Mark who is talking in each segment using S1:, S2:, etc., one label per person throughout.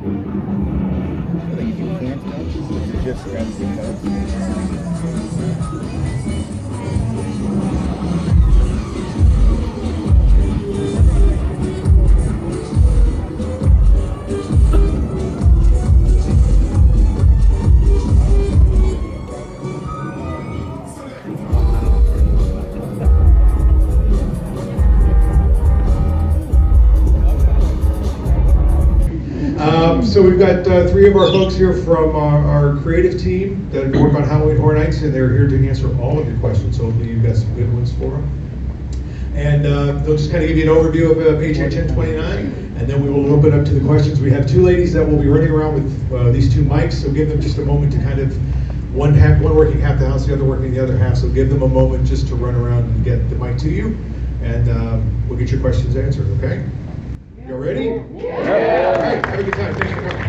S1: Like if you can't touch, you just press the
S2: So we've got three of our folks here from our creative team that work on Halloween Horror Nights, and they're here to answer all of your questions. So hopefully you've got some good ones for them. And they'll just kind of give you an overview of HHN 29, and then we will open up to the questions. We have two ladies that will be running around with these two mics, so give them just a moment to kind of, one working half the house, the other working the other half, so give them a moment just to run around and get the mic to you, and we'll get your questions answered, okay? You ready? Yeah. All right, have a good time. Thanks for coming.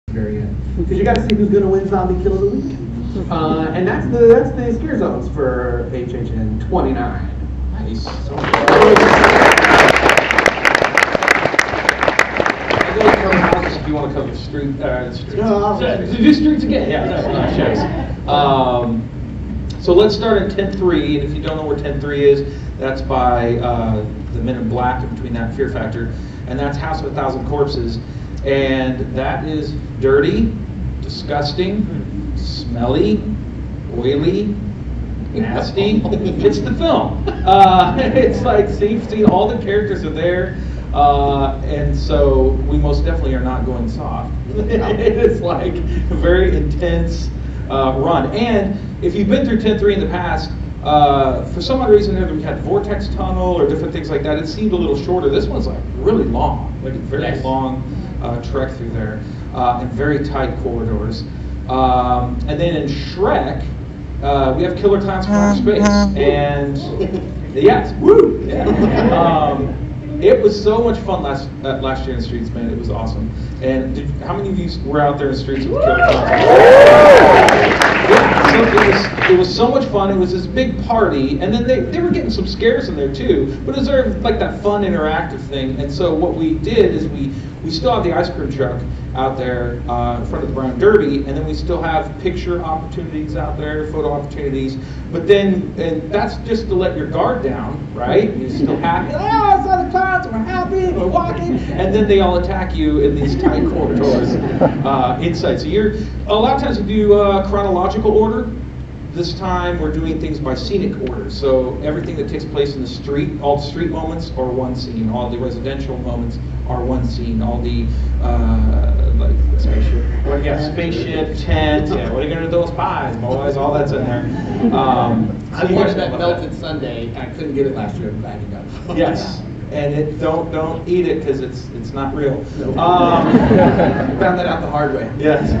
S3: Very good. Because you got to see who's going to win Zombie Kill of the Week. And that's the scare zones for HHN 29.
S4: Nice. If you want to cover streets. Do streets again. Yeah. So let's start at 10-3, and if you don't know where 10-3 is, that's by the Men in Black, and between that and Fear Factor, and that's House of a Thousand Corpses, and that is dirty, disgusting, smelly, oily, nasty. It's the film. It's like, see, all the characters are there, and so we most definitely are not going soft. It's like a very intense run. And if you've been through 10-3 in the past, for some odd reason we had Vortex Tunnel or different things like that, it seemed a little shorter. This one's like really long, like a very long trek through there, and very tight corridors. And then in Shrek, we have Killer Clowns from Outer Space, and yes, woo! Yeah. It was so much fun last year in the streets, man. It was awesome. And how many of you were out there in the streets with the Killer Clowns? Yeah, so it was so much fun. It was this big party, and then they were getting some scares in there too. But it was sort of like that fun interactive thing. And so what we did is we still have the ice cream truck out there in front of the Brown Derby, and then we still have picture opportunities out there, photo opportunities. But then, and that's just to let your guard down, right? You're still happy. Oh, it's on the clouds, we're happy, we're walking, and then they all attack you in these tight corridors inside. So a lot of times we do chronological order. This time we're doing things by scenic order. So everything that takes place in the street, all the street moments are one scene. All the residential moments are one scene. All the like spaceship, spaceship, tent. Yeah, what are you gonna do with those pies, boys? All that's in there.
S5: I wanted that melted sundae, and I couldn't get it last year. I'm glad you got it.
S4: Yes. And don't eat it because it's not real.
S5: Found that out the hard way.
S4: Yes.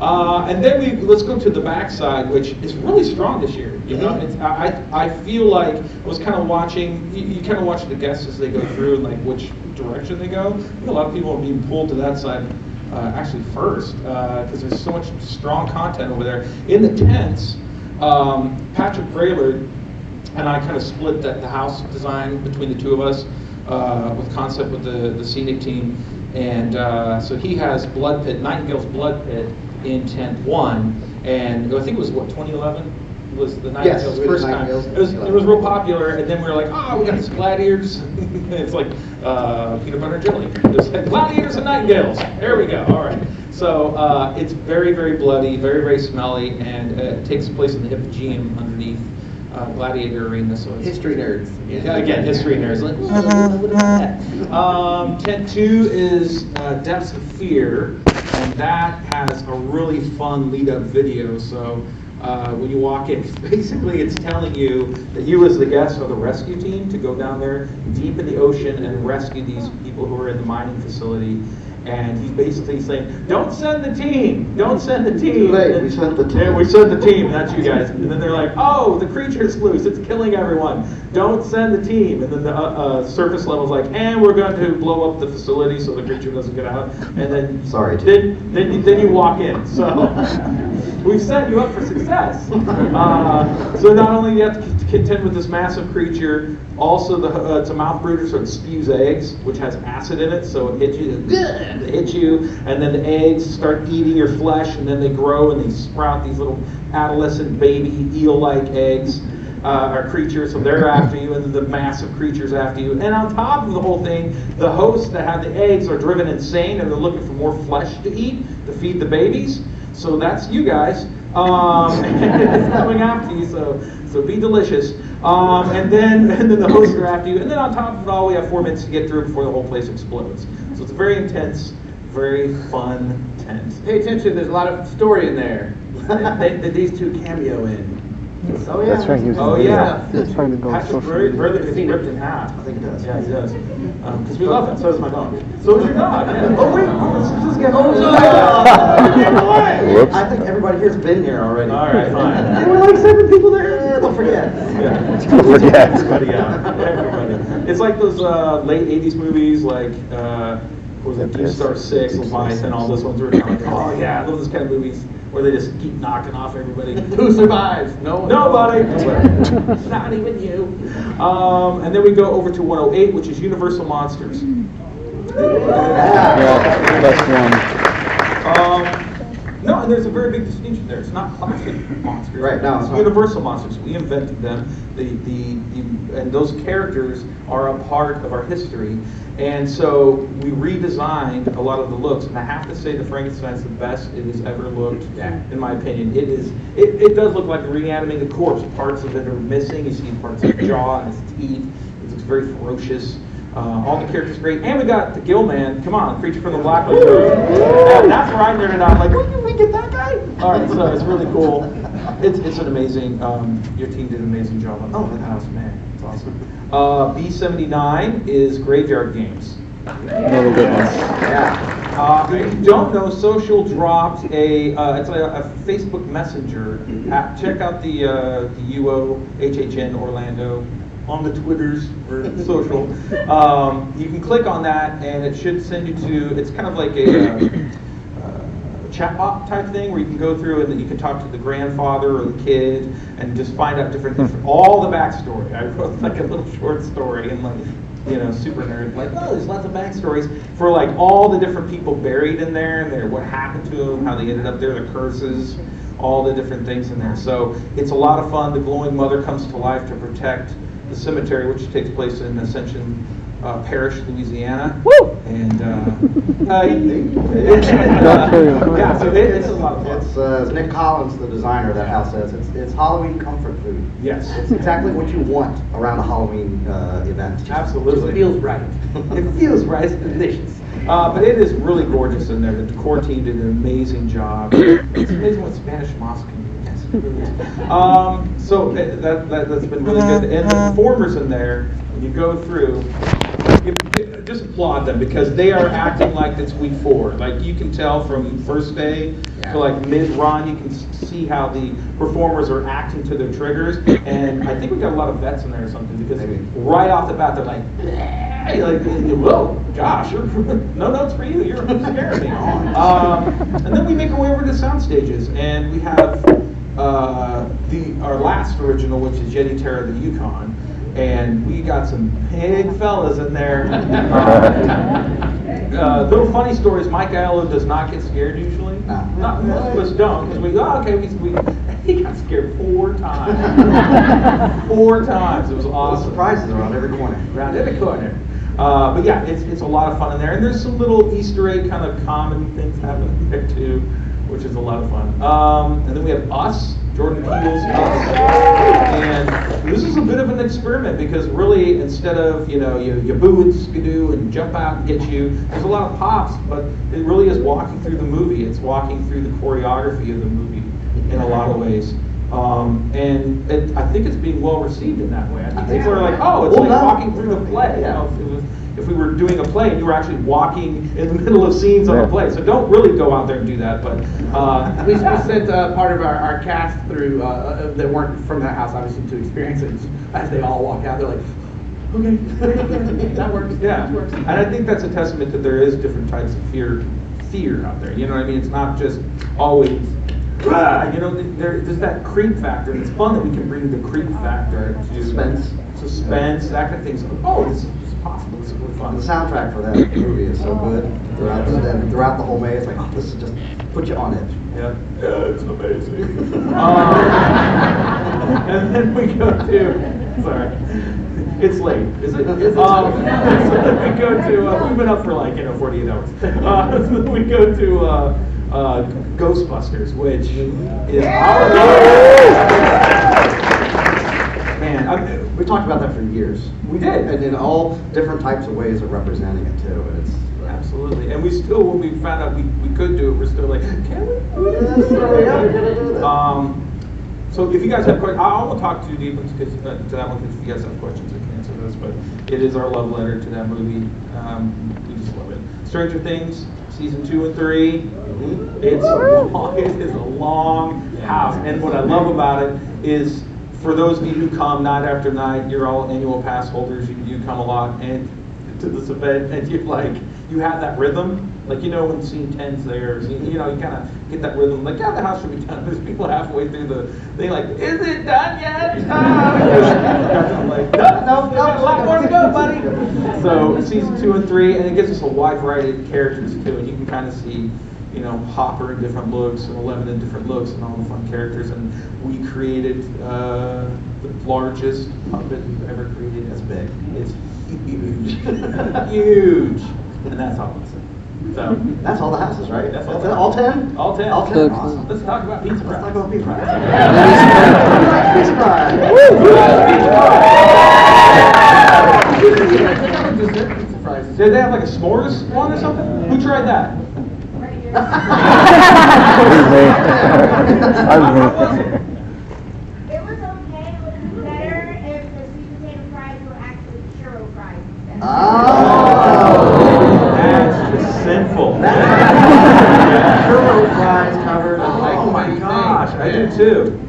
S4: And then let's go to the backside, which is really strong this year. You know, I feel like I was kind of watching. You kind of watch the guests as they go through and like which direction they go. I think a lot of people are being pulled to that side actually first because there's so much strong content over there. In the tents, Patrick Braylard and I kind of split the house design between the two of us with concept with the scenic team. And so he has Blood Pit, Nightingale's Blood Pit in tent 1. And I think it was, 2011? Was the Nightingale's first time. It was real popular, and then we were like, we got these gladiators. It's like peanut butter and jelly. Just gladiators and Nightingales. There we go. All right. So it's very, very bloody, very, very smelly, and it takes place in the Hippogeum underneath Gladiator Arena. So it's
S5: History nerds.
S4: Yeah, again, history nerds. Like, what is that? Tent 2 is Depths of Fear, and that has a really fun lead-up video. So when you walk in, basically it's telling you that you as the guest are the rescue team to go down there deep in the ocean and rescue these people who are in the mining facility. And he's basically saying, don't send the team, don't send the team.
S6: Too late, we sent the team.
S4: Yeah, we sent the team, that's you guys. And then they're like, oh, the creature's loose, it's killing everyone. Don't send the team. And then the surface level's like, and we're going to blow up the facility so the creature doesn't get out. And then,
S6: sorry,
S4: then you walk in. So We've set you up for success. So not only do you have to contend with this massive creature, also it's a mouth brooder, so it spews eggs, which has acid in it, so it hits you, and then the eggs start eating your flesh, and then they grow and they sprout these little adolescent baby eel-like eggs. Or creatures, so they're after you, and then the massive creatures after you. And on top of the whole thing, the hosts that have the eggs are driven insane, and they're looking for more flesh to eat to feed the babies. So that's you guys. It's coming after you, so be delicious. And then the hosts are after you. And then on top of it all, we have 4 minutes to get through before the whole place explodes. So it's a very intense, very fun tent.
S3: Pay attention, there's a lot of story in there that these two cameo in.
S5: Oh, yeah.
S1: That's right. He was
S4: Oh yeah.
S1: That's trying to go
S4: Patrick
S1: social.
S4: Brother gets ripped in half.
S5: I think it does.
S4: Yeah, he does. Because we love him. So does my dog. So is your dog. Yeah. Oh wait, let's just get
S1: Whoops.
S5: I think everybody here's been here already.
S4: All right, fine.
S3: There were like 7 people there.
S5: Don't forget.
S4: Yeah.
S1: Don't forget.
S4: Everybody out. Everybody. It's like those late '80s movies, like what was it, Deep Star 6, Leviathan, all those ones were kind of like, oh yeah, I love those kind of movies where they just keep knocking off everybody.
S3: Who survives? No one.
S4: Nobody. Not even you. And then we go over to 108, which is Universal Monsters.
S1: Yeah, that's one.
S4: No, and there's a very big distinction there. It's not classic monsters.
S5: Right, no, it's
S4: It's
S5: not.
S4: Universal Monsters. We invented them. And those characters are a part of our history. And so we redesigned a lot of the looks. And I have to say the Frankenstein's the best it has ever looked, in my opinion. It does look like a reanimated corpse. Parts of it are missing. You see parts of his jaw and his teeth. It looks very ferocious. All the characters great. And we got the Gill Man. Come on, Creature from the Black Lagoon. And that's where I nerded out. Like, where did we get that guy? All right, so it's really cool. It's an amazing, your team did an amazing job on the house, man. It's awesome. B79 is Graveyard Games.
S1: Another good one.
S5: Yeah.
S4: If you don't know, Social dropped it's a Facebook Messenger app. Check out the UO HHN Orlando on the Twitters or Social. You can click on that, and it should send you to. It's kind of like a chatbot type thing where you can go through and then you can talk to the grandfather or the kid and just find out different all the backstory. I wrote like a little short story and like, super nerd, like, oh, there's lots of backstories for like all the different people buried in there and what happened to them, how they ended up there, the curses, all the different things in there. So it's a lot of fun. The glowing mother comes to life to protect the cemetery, which takes place in Ascension Parish, Louisiana. Woo! And yeah, so it's a lot of fun.
S5: It's as Nick Collins, the designer of that house, says, it's Halloween comfort food.
S4: Yes.
S5: It's exactly what you want around a Halloween event.
S4: Absolutely.
S3: It feels right.
S4: It feels right. It's delicious. But it is really gorgeous in there. The decor team did an amazing job. It's amazing what Spanish moss can do. Yes, it really is. So that's been really good. And the performers in there, when you go through, just applaud them because they are acting like it's week 4. Like you can tell from first day to like mid-run, you can see how the performers are acting to their triggers. And I think we got a lot of vets in there or something because right off the bat they're like, whoa, Josh, no notes for you. You're scaring me. And then we make our way over to sound stages, and we have our last original, which is Yeti Terror the Yukon. And we got some big fellas in there. Little funny stories. Mike Aiello does not get scared usually. Not most of us don't, because he got scared 4 times. 4 times. It was awesome.
S5: Surprises around every corner.
S4: Around every corner. But yeah, it's a lot of fun in there, and there's some little Easter egg kind of comedy things happening there too, which is a lot of fun. And then we have Us, Jordan Peele's Us, and this is a bit of an experiment because really instead of you boo and skidoo and jump out and get you, there's a lot of pops, but it really is walking through the movie. It's walking through the choreography of the movie in a lot of ways. And I think it's being well received in that way. I think people are like, oh, it's like walking through the play. If we were doing a play and you were actually walking in the middle of scenes on a play. So don't really go out there and do that. But
S3: we sent part of our cast through that weren't from that house, obviously, to experience it. As they all walk out, they're like, okay, that works.
S4: Yeah,
S3: that works.
S4: and I think that's a testament that there is different types of fear out there. You know what I mean? It's not just always there's that creep factor, and it's fun that we can bring the creep factor to suspense, that kind of thing. So, this is possible. This is really fun.
S6: The soundtrack for that movie is so good throughout the whole May. It's like, this is just put you on edge.
S4: Yeah, it's amazing. And then we go to, sorry, it's late. Is it? We go to, we've been up for 48 hours. So we go to Ghostbusters, which is
S6: Man, we talked about that for years.
S4: We did.
S6: And in all different types of ways of representing it too. And it's
S4: absolutely. And we still, when we found out we could do it, we're still like, can we do this? So if you guys have questions, I won't talk too deep into that one, because if you guys have questions, I can answer those. But it is our love letter to that movie. We just love it. Stranger Things, season 2 and 3. It's long, it is a long house. And what I love about it is, for those of you who come night after night, you're all annual pass holders, you come a lot, and to this event, and you have that rhythm, when scene 10's there, you kind of get that rhythm, the house should be done. There's people halfway through the thing is it done yet? No, a lot more to go, buddy. So season 2 and 3, and it gives us a wide variety of characters too, and you can kind of see, Hopper in different looks, and 11 in different looks, and all the fun characters. And we created the largest puppet we've ever created. It's big. It's huge. Huge. And that's all I'm saying. So
S6: that's all the houses, right?
S4: That's
S6: all 10?
S4: All 10.
S6: All 10. Awesome.
S4: Let's talk about pizza fries.
S6: Let's talk about pizza fries.
S4: Did they have a s'mores one or something? Who tried that?
S1: I was
S7: It was okay. It would be better if the sweet potato fries were actually churro fries instead.
S6: Oh!
S4: That's just sinful.
S6: Churro fries covered.
S4: Oh my gosh, I do too.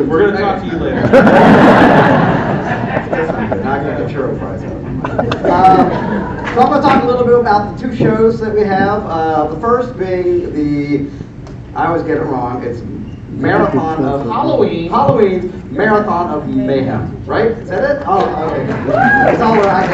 S4: We're going to talk to you later.
S6: Not going to get churro fries out. So I'm going to talk a little bit about the 2 shows that we have. The first being I always get it wrong, it's Marathon of Halloween's Marathon of Mayhem, right? Is that it? Oh, okay. That's all I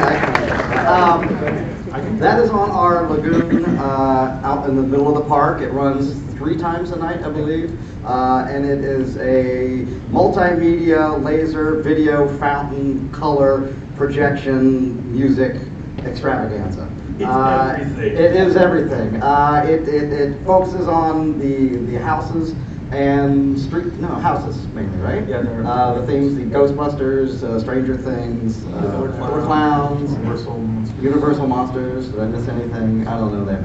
S6: can. That is on our lagoon out in the middle of the park. It runs 3 times a night, I believe. And it is a multimedia, laser, video, fountain, color, projection, music extravaganza.
S4: It's everything.
S6: It is everything. It focuses on the houses and houses mainly, right?
S4: Yeah,
S6: the things, the Ghostbusters, Stranger Things, Killer Clowns, Universal Monsters. Did I miss anything? I don't know that.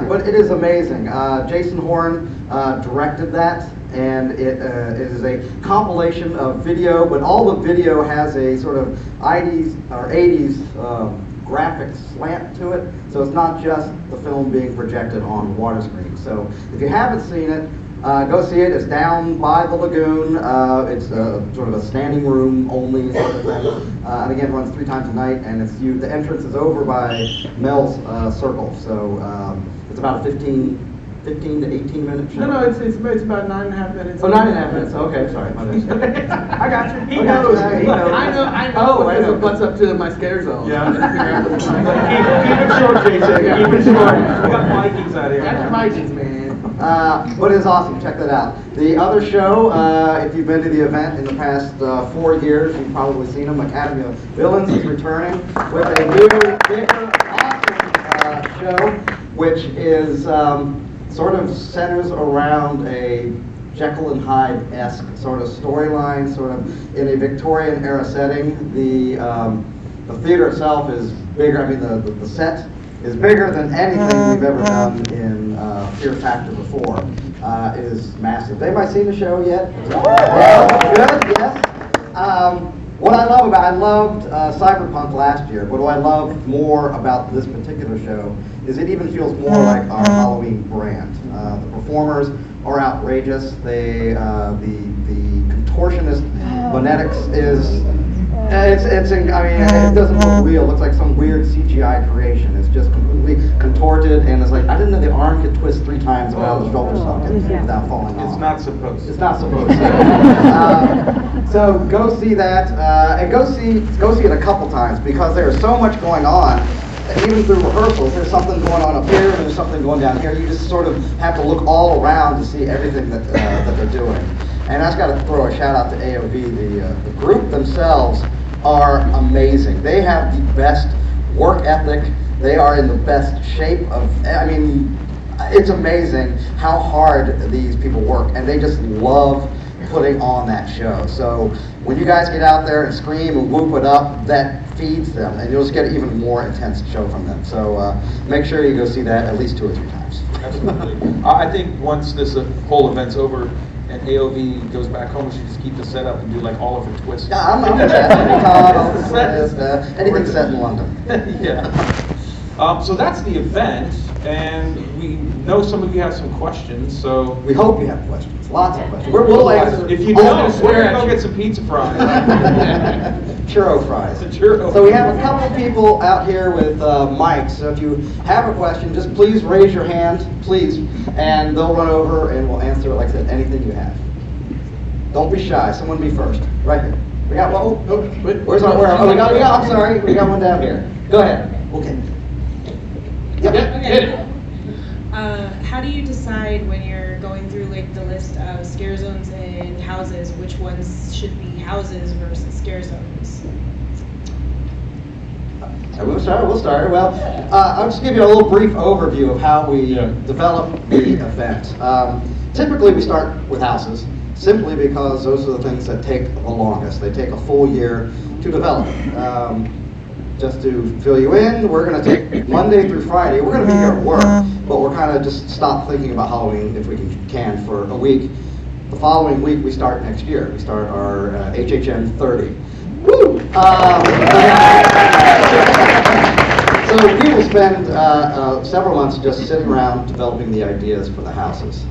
S6: But it is amazing. Jason Horn directed that, and it is a compilation of video, but all the video has a sort of 80s graphic slant to it, so it's not just the film being projected on water screen. So if you haven't seen it, go see it. It's down by the lagoon. It's sort of a standing room only sort of thing. And again, runs 3 times a night, and the entrance is over by Mel's Circle. So it's about a 15 to 18 minute show.
S3: No, it's about 9.5 minutes.
S6: Oh, 9.5 minutes. Okay, sorry. My bad.
S3: I got you.
S6: He knows. He knows.
S3: I know. Because it butts up to my scare zone.
S4: Yeah. Keep it short, Jason. Keep it short. We got Vikings out here.
S3: That's your Vikings, man.
S6: But it's awesome. Check that out. The other show, if you've been to the event in the past 4 years, you've probably seen them. Academy of Villains is returning with a new, bigger, awesome show, which is sort of centers around a Jekyll and Hyde-esque sort of storyline, sort of in a Victorian era setting. The theater itself is bigger. I mean, the set is bigger than anything we've ever done in Fear Factor before. It is massive. Anybody seen the show yet? Yeah, good, yes. What I loved Cyberpunk last year. What do I love more about this particular show is it even feels more like our Halloween brand. The performers are outrageous. The contortionist phonetics is, it doesn't look real. It looks like some weird CGI creation. It's just completely contorted, and it's like, I didn't know the arm could twist 3 times around the shoulder socket without falling off.
S4: It's not supposed to.
S6: It's not supposed to. So go see that, and go see it a couple times, because there's so much going on. Even through rehearsals, there's something going on up here, and there's something going down here. You just sort of have to look all around to see everything that they're doing. And I just got to throw a shout out to AOV. The group themselves are amazing. They have the best work ethic. They are in the best shape of, I mean, it's amazing how hard these people work, and they just love putting on that show. So when you guys get out there and scream and whoop it up, that feeds them, and you'll just get an even more intense show from them. So make sure you go see that at least 2 or 3 times.
S4: Absolutely. I think once this whole event's over and AOV goes back home, we should just keep the setup and do like all of her twists.
S6: Yeah, I'm anything set in London.
S4: Yeah. So that's the event, and we know some of you have some questions, so.
S6: We hope you have questions, lots of questions. We'll answer.
S4: If you
S6: all
S4: don't,
S6: of
S4: we're
S6: them.
S4: gonna go get some pizza fries.
S6: Churro fries.
S4: Churro.
S6: So we have a couple people out here with mics, so if you have a question, just please raise your hand, please, and they'll run over and we'll answer, like I said, anything you have. Don't be shy, someone be first, right here. We got one, where's our, we got, I'm sorry, we got one down here. Go ahead. Okay. Yep.
S5: Okay.
S8: How do you decide when you're going through like the list of scare zones and houses, which ones should be houses versus scare zones?
S6: We'll start. Well, I'll just give you a little brief overview of how we develop the event. Typically, we start with houses, simply because those are the things that take the longest. They take a full year to develop. Just to fill you in, we're going to take Monday through Friday. We're going to be here at work, but we're kind of just stop thinking about Halloween if we can for a week. The following week, we start next year. We start our HHN 30. Woo! So we will spend several months just sitting around developing the ideas for the houses.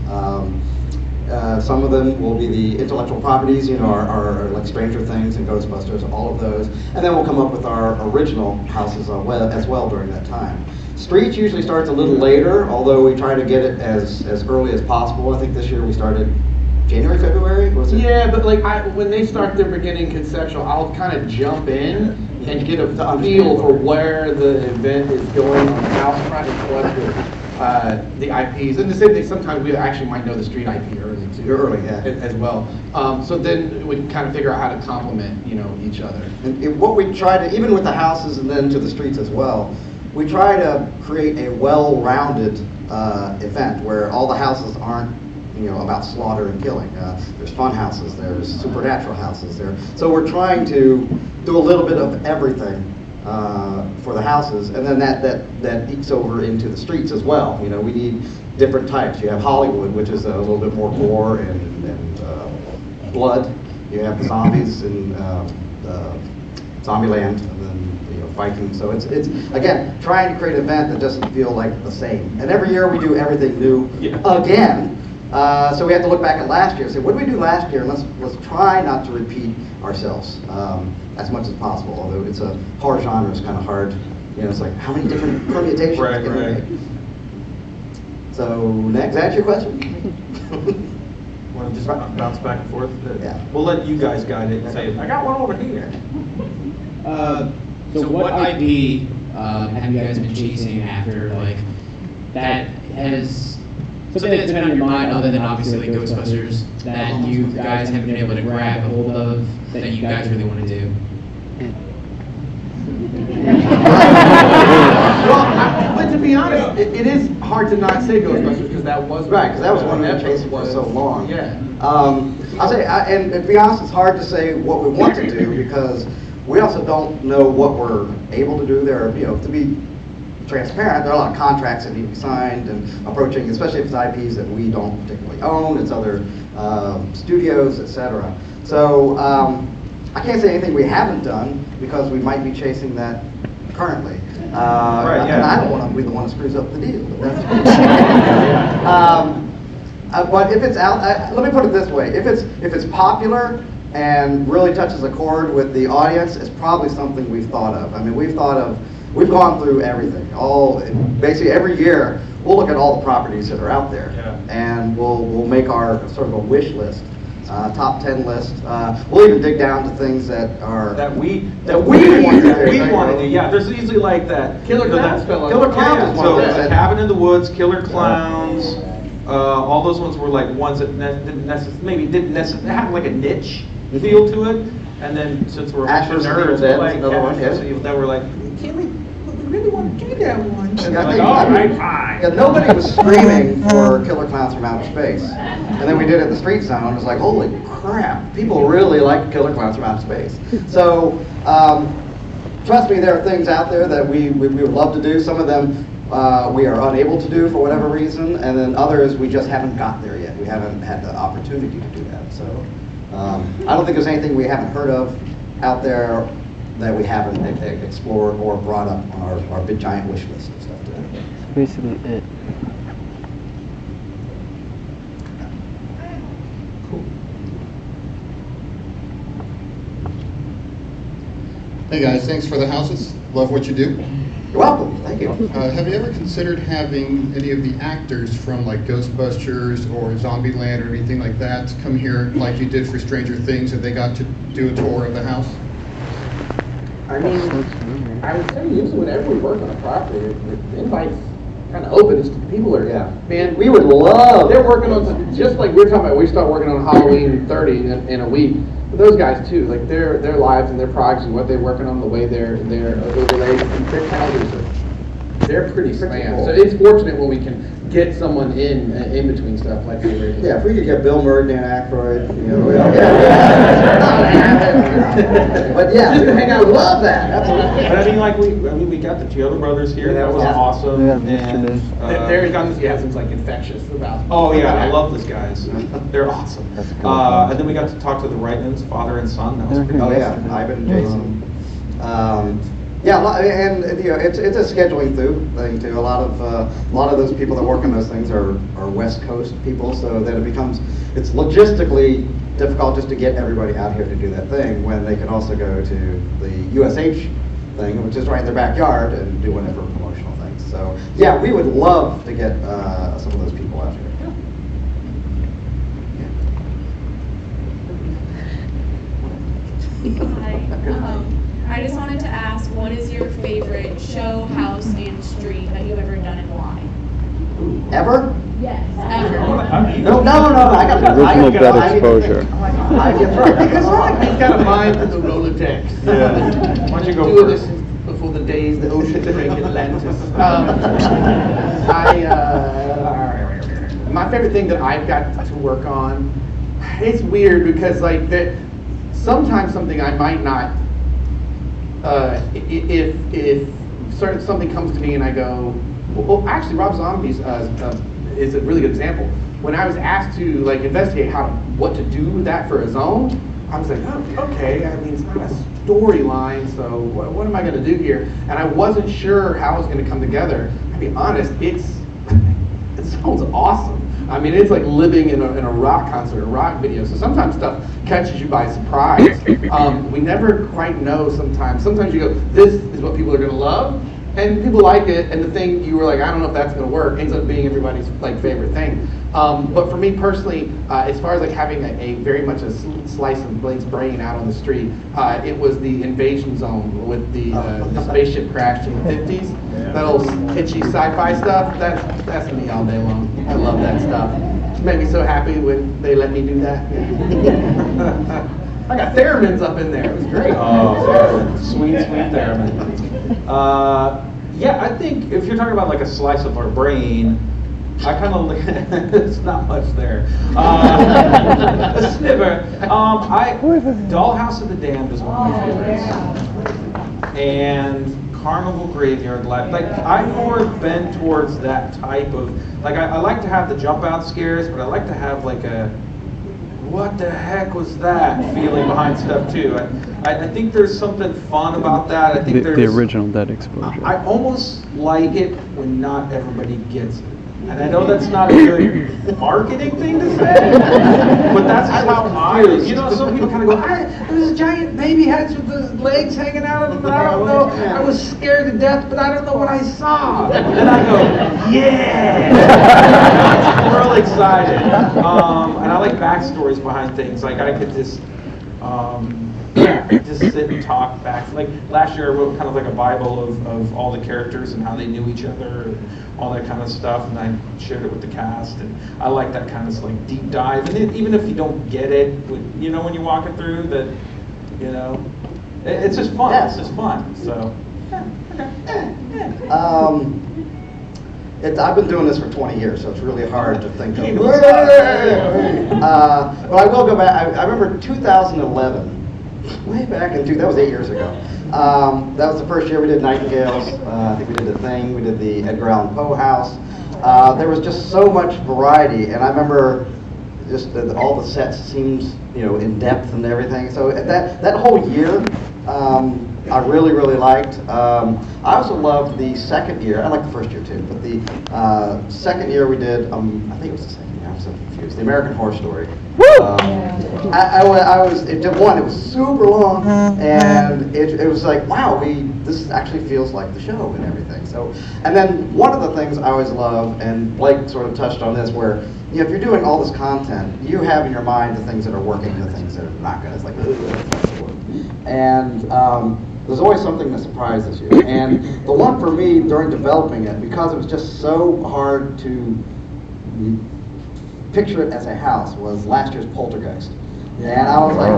S6: Some of them will be the intellectual properties, our like Stranger Things and Ghostbusters, all of those. And then we'll come up with our original houses as well during that time. Streets usually starts a little later, although we try to get it as early as possible. I think this year we started January, February, was it?
S3: Yeah, but like when they start their beginning conceptual, I'll kind of jump in and get a feel for where the event is going on the house, trying to collect the IPs. And the same thing, sometimes we actually might know the street IP early too.
S6: Early, yeah.
S3: As well. So then we can kind of figure out how to complement, each other.
S6: And what we try to, even with the houses and then to the streets as well, we try to create a well-rounded event where all the houses aren't about slaughter and killing. There's fun houses, there's supernatural houses there. So we're trying to do a little bit of everything for the houses, and then that ekes over into the streets as well. We need different types. You have Hollywood, which is a little bit more gore and blood. You have zombies in Zombieland, and then Vikings. So it's again trying to create an event that doesn't feel like the same. And every year we do everything new again. So we have to look back at last year and say, what did we do last year? And let's try not to repeat ourselves as much as possible. Although it's a horror genre, it's kind of hard. It's like how many different permutations can we make? So next, answer your question.
S4: Want to just bounce back and forth?
S6: Yeah.
S4: We'll let you guys guide it and say, I got one over here.
S9: So what IP have you guys been chasing after, like, that has something that's been on your mind other than obviously like Ghostbusters that you guys haven't been able to grab a hold of that you guys really want to do?
S3: But to be honest, it is hard to not say Ghostbusters because that was
S6: Right, because that was one we've been chasing for so long.
S3: Yeah.
S6: I'll say, and to be honest, it's hard to say what we want to do because we also don't know what we're able to do there. To be transparent, there are a lot of contracts that need to be signed and approaching, especially if it's IPs that we don't particularly own, it's other studios, etc. So I can't say anything we haven't done because we might be chasing that currently. And I don't want to be the one that screws up the deal. But if it's out, let me put it this way: if it's popular and really touches a chord with the audience, it's probably something we've thought of. I mean, we've thought of we've gone through everything. Basically every year, we'll look at all the properties that are out there, and we'll make our sort of a wish list, top 10 list. We'll even dig down to things that are
S4: we
S6: want to do.
S4: want to do. Yeah, there's usually like that.
S5: Killer Clowns fell under.
S6: Killer Clowns is one
S4: So
S6: of those.
S4: Cabin in the Woods, Killer Clowns, all those ones were like ones that didn't necessarily have like a niche feel to it. And then since we're a bunch of
S6: Ashes and
S4: nerds,
S6: Evil
S4: we're
S6: Dead
S4: like,
S6: is another one,
S4: Ashes and Evil Dead, we're like, can we really want to do that one? And
S6: Yeah,
S4: they're
S6: I
S4: like,
S6: think-
S4: all right, fine.
S6: Yeah, nobody was screaming for Killer Clowns from Outer Space. And then we did it at the Street Sound, and it was like, holy crap, people really like Killer Clowns from Outer Space. So, trust me, there are things out there that we would love to do. Some of them we are unable to do for whatever reason, and then others we just haven't got there yet. We haven't had the opportunity to do that. So, I don't think there's anything we haven't heard of out there that we haven't explored or brought up on our big giant wish list and stuff today.
S1: Basically it.
S10: Hey guys, thanks for the houses. Love what you do.
S6: You're welcome. Thank you.
S10: Have you ever considered having any of the actors from like Ghostbusters or Zombieland or anything like that come here like you did for Stranger Things and they got to do a tour of the house?
S5: I mean, I would say usually whenever we work on a property, the invite's kind of open. It's people are, man,
S6: We would love.
S5: they're working on, just like we're talking about, we start working on Halloween 30 in a week. But those guys too, like their lives and their projects and what they're working on, the way their overlays and their calendars they're pretty slammed. So it's fortunate when we can get someone in between stuff like that.
S6: Yeah, if we could get Bill Murray, Dan Aykroyd, But yeah, we hang out. Love that. Absolutely.
S4: But I mean, we got the Chiodo brothers here. That was awesome.
S1: Yeah,
S4: And,
S5: Their enthusiasm's like infectious about.
S4: oh yeah, I love those guys. They're awesome.
S1: That's a cool one.
S4: And then we got to talk to the Reitmans, father and son. That was pretty
S6: Oh
S4: awesome.
S6: yeah, Ivan and Jason. And it's a scheduling thing too. A lot of those people that work on those things are West Coast people, so that it's logistically difficult just to get everybody out here to do that thing when they can also go to the USH thing, which is right in their backyard, and do whatever promotional things. So yeah, we would love to get some of those people out here.
S11: Hi. I just wanted to ask, what is your favorite show, house, and street that you've ever done and why?
S6: Ever?
S11: Yes. Ever.
S6: No. I got
S1: Original bed exposure.
S5: He's got a mind for the Rolodex.
S4: Yeah. Why don't you go
S5: Doing
S4: first?
S5: this before the days the ocean drank Atlantis. My favorite thing that I've got to work on, it's weird because like that, sometimes something I might not, if something comes to me and I go, well actually Rob Zombie's is a really good example. When I was asked to like investigate what to do with that for a zone, I was like, oh, okay, I mean, it's not a storyline, so what am I gonna do here? And I wasn't sure how it was gonna come together. To be honest, it sounds awesome. I mean, it's like living in a rock concert, a rock video. So sometimes stuff catches you by surprise. We never quite know sometimes. Sometimes you go, this is what people are gonna love, and people like it, and the thing you were like, I don't know if that's gonna work, ends up being everybody's like favorite thing. But for me personally, as far as like having a very much a slice of Blake's brain out on the street, it was the Invasion Zone with the spaceship crash in the 50s. That old kitschy sci-fi stuff, that's me all day long. I love that stuff. It made me so happy when they let me do that. I got theremins up in there, it was great.
S4: Oh, sweet theremin. Yeah, I think if you're talking about like a slice of our brain, I kind of it's not much there. A sniver. Dollhouse of the Damned is one of my favorites, and Carnival Graveyard Life. Like I've more been towards that type of like I like to have the jump out scares, but I like to have like a what the heck was that feeling behind stuff too. I think there's something fun about that. I think
S1: The original dead exposure.
S4: I almost like it when not everybody gets it. And I know that's not a good marketing thing to say, but that's just how I feel. You know, some people kind of go, there's giant baby heads with the legs hanging out of them, but I don't know. I was scared to death, but I don't know what I saw. And I go, yeah! I'm real excited. And I like backstories behind things. Like I could just sit and talk back. Like last year I wrote kind of like a Bible of all the characters and how they knew each other and all that kind of stuff, and I shared it with the cast, and I like that kind of like deep dive. And even if you don't get it, you know, when you're walking through that, you know, it's just fun.
S6: Yeah.
S4: It's just fun. So.
S6: I've been doing this for 20 years, so it's really hard to think of. But I will go back. I remember 2011, way back in that was 8 years ago. That was the first year we did Nightingales. I think we did The Thing. We did the Edgar Allan Poe house. There was just so much variety, and I remember just all the sets seemed, you know, in depth and everything. So that whole year, I really, really liked. I also loved the second year. I liked the first year too, but the second year we did, I think it was the second year, I'm so confused, the American Horror Story. It was super long, and it was like, wow, this actually feels like the show and everything. So, and then one of the things I always love, and Blake sort of touched on this, where you know, if you're doing all this content, you have in your mind the things that are working and the things that are not good. It's like, and there's always something that surprises you. And the one for me during developing it, because it was just so hard to picture it as a house, was last year's Poltergeist. And I was like,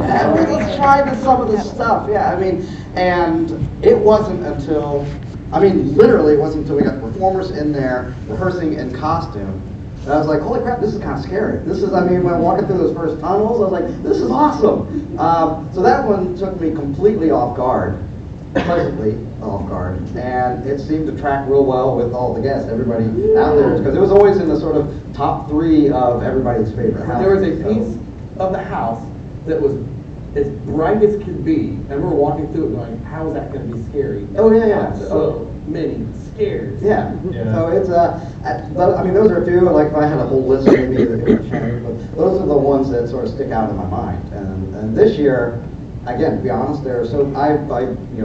S6: let's try some of this stuff. Yeah, I mean, and it wasn't until, literally it wasn't until we got the performers in there rehearsing in costume. And I was like, holy crap, this is kind of scary. When I'm walking through those first tunnels, I was like, this is awesome. So that one took me completely off guard, pleasantly off guard. And it seemed to track real well with all the guests, everybody out there. Because it was always in the sort of top 3 of everybody's favorite house.
S5: There was a piece of the house that was as bright as could be, and we were walking through it going, how is that going to be scary?
S6: Oh, yeah.
S5: So many scares.
S6: Yeah. So it's, those are a few, like if I had a whole list maybe, but those are the ones that sort of stick out in my mind. And this year, again, to be honest, I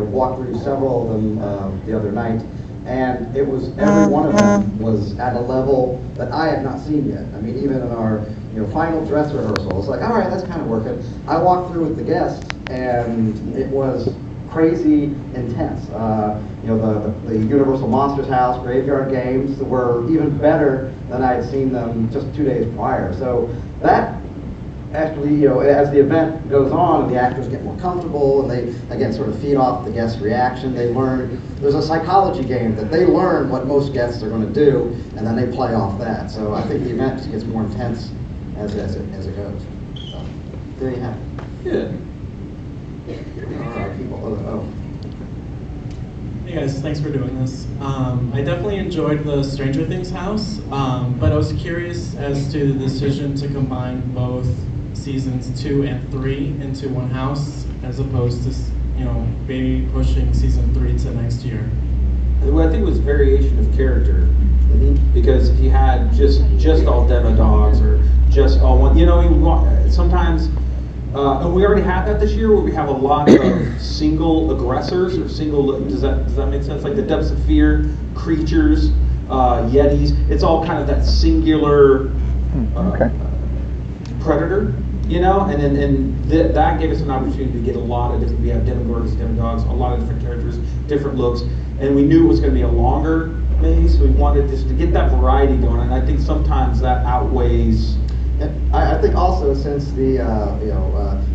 S6: walked through several of them the other night, and it was, every one of them was at a level that I have not seen yet. Even in our final dress rehearsal, it's like, all right, that's kind of working. I walked through with the guests, and it was crazy intense. The Universal Monsters house, Graveyard Games were even better than I had seen them just 2 days prior. So that actually, as the event goes on and the actors get more comfortable and they, again, sort of feed off the guest reaction, they learn, there's a psychology game that they learn what most guests are going to do, and then they play off that. So I think the event just gets more intense as it goes. So there you have it.
S12: Hey guys, thanks for doing this. I definitely enjoyed the Stranger Things house, but I was curious as to the decision to combine both seasons 2 and 3 into one house, as opposed to, maybe pushing season 3 to next year.
S4: Well, I think it was variation of character, because if you had just all demo dogs or just all one, sometimes. And we already have that this year, where we have a lot of single aggressors or single. Does that make sense? Like the Depths of Fear creatures, Yetis. It's all kind of that singular predator, And that gave us an opportunity to get a lot of different. We have Demogorgons, Demodogs, a lot of different characters, different looks, and we knew it was going to be a longer maze, so we wanted just to get that variety going. And I think sometimes that outweighs.
S6: I think also, since the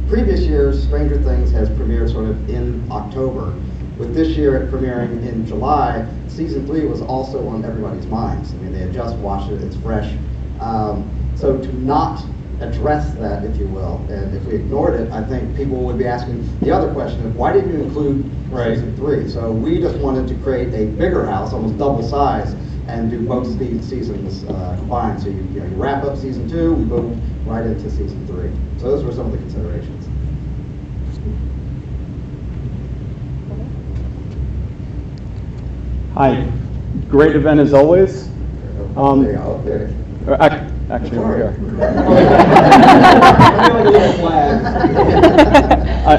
S6: previous years, Stranger Things has premiered sort of in October. With this year it premiering in July, season 3 was also on everybody's minds. They had just watched it; it's fresh. So to not address that, if you will, and if we ignored it, I think people would be asking the other question of why didn't you include season 3? So we just wanted to create a bigger house, almost double size, and do both seasons combined. So you wrap up season 2 and boom, right into season 3. So those were some of the considerations.
S1: Hi, great event as always.
S6: There you go. There.
S1: Actually, over here.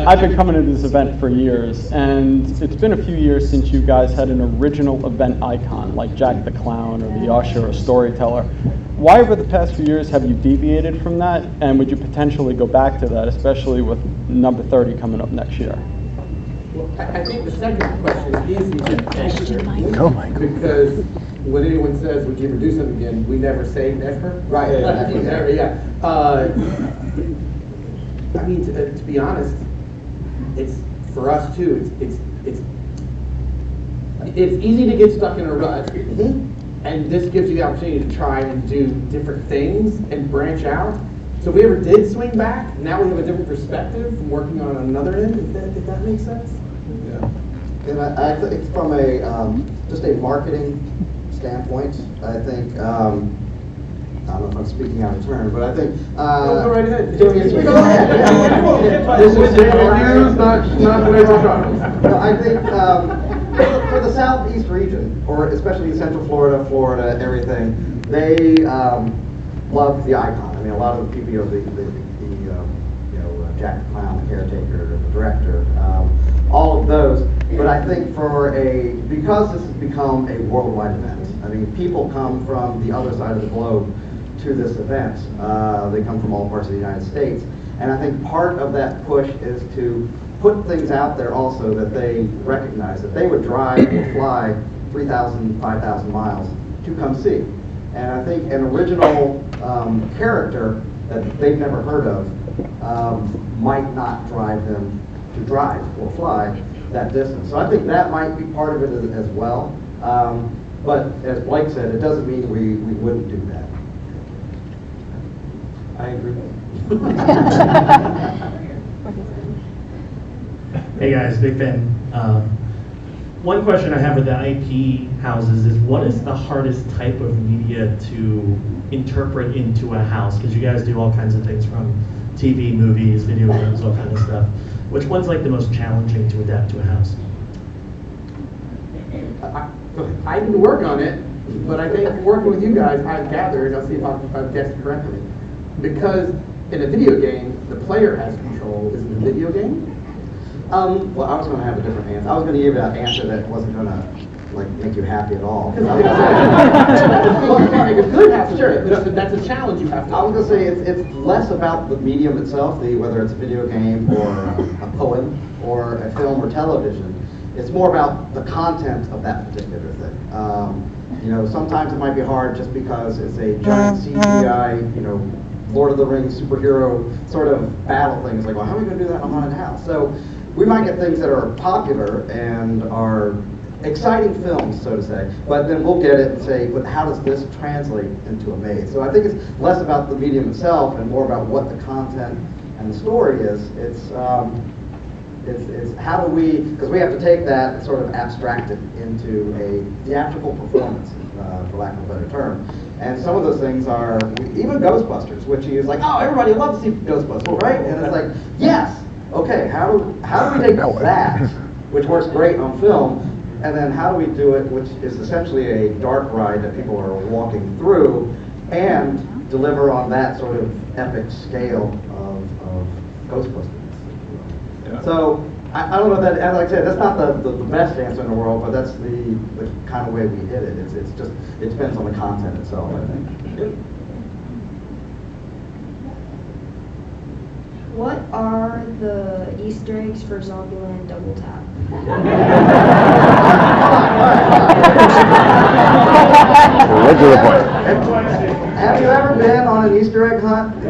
S1: I've been coming to this event for years, and it's been a few years since you guys had an original event icon, like Jack the Clown or the Usher or Storyteller. Why over the past few years have you deviated from that, and would you potentially go back to that, especially with number 30 coming up next year?
S5: Well, I think the second question is easy to answer.
S1: Oh my God.
S5: Because when anyone says, would you ever do something again, we never say never. Right. Never, yeah. I mean, to be honest, it's, for us too, it's easy to get stuck in a rut. And this gives you the opportunity to try and do different things and branch out. So if we ever did swing back, now we have a different perspective from working on another end, if that makes sense.
S6: Yeah. And I think from a just a marketing standpoint, I think I don't know if I'm speaking out of turn, but I think
S5: Go right ahead.
S6: Go ahead.
S5: This is Hughes, not Flavor Charles.
S6: No, I think for the southeast region, or especially Central Florida, everything, they love the icon. I mean, a lot of the people, the Jack the Clown, the caretaker, the director, all of those. But I think because this has become a worldwide event, I mean, people come from the other side of the globe to this event. They come from all parts of the United States. And I think part of that push is to put things out there also that they recognize, that they would drive or fly 3,000, 5,000 miles to come see. And I think an original character that they've never heard of might not drive them to drive or fly that distance. So I think that might be part of it as well. But as Blake said, it doesn't mean we wouldn't do that.
S5: I agree.
S13: Hey guys, big fan. One question I have with the IP houses is, what is the hardest type of media to interpret into a house? Because you guys do all kinds of things, from TV, movies, video games, all kind of stuff. Which one's like the most challenging to adapt to a house?
S5: I can work on it, but I think working with you guys, I've gathered, I'll see if I've guessed correctly, because in a video game, the player has control. Is it a video game?
S6: Well, I was going to have a different answer. I was going to give you an answer that wasn't going to make you happy at all.
S5: Well, you can't make a good happen. Sure, that's a challenge you have to.
S6: I was going to say it's less about the medium itself, whether it's a video game or a poem or a film or television. It's more about the content of that particular thing. Sometimes it might be hard just because it's a giant CGI, Lord of the Rings superhero sort of battle thing. It's like, well, how are we going to do that in a haunted house? So we might get things that are popular and are exciting films, so to say, but then we'll get it and say, but how does this translate into a maze? So I think it's less about the medium itself and more about what the content and the story is. It's how do we, because we have to take that and sort of abstract it into a theatrical performance, for lack of a better term. And some of those things are, even Ghostbusters, which is like, oh, everybody loves to see Ghostbusters, right? And it's like, yes, okay, how do we take that, which works great on film, and then how do we do it, which is essentially a dark ride that people are walking through, and deliver on that sort of epic scale of Ghostbusters. Yeah. So I don't know that, as I said, that's not the best answer in the world, but that's the kind of way we hit it. It depends on the content itself, I think.
S14: What are the Easter eggs for Zombieland Double Tap?
S6: Have you ever been on an Easter egg hunt? The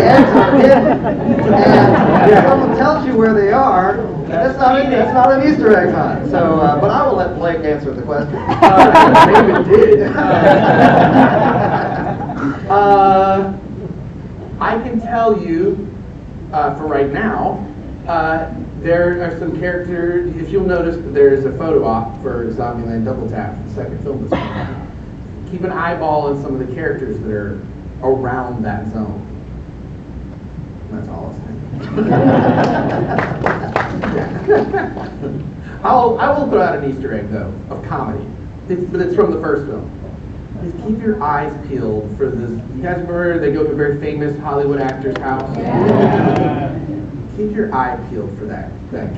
S6: eggs are hidden, and if someone tells you where they are, that's not an Easter egg hunt. So, but I will let Blake answer the question.
S5: David did. I can tell you, for right now, there are some characters. If you'll notice, there's a photo op for Zombieland Double Tap, the second film that's coming out. Keep an eyeball on some of the characters that are around that zone. That's all I'll say. I will put out an Easter egg though of comedy, but it's from the first film. is keep your eyes peeled for this. You guys remember they go to a very famous Hollywood actor's house? Yeah. Keep your eye peeled for that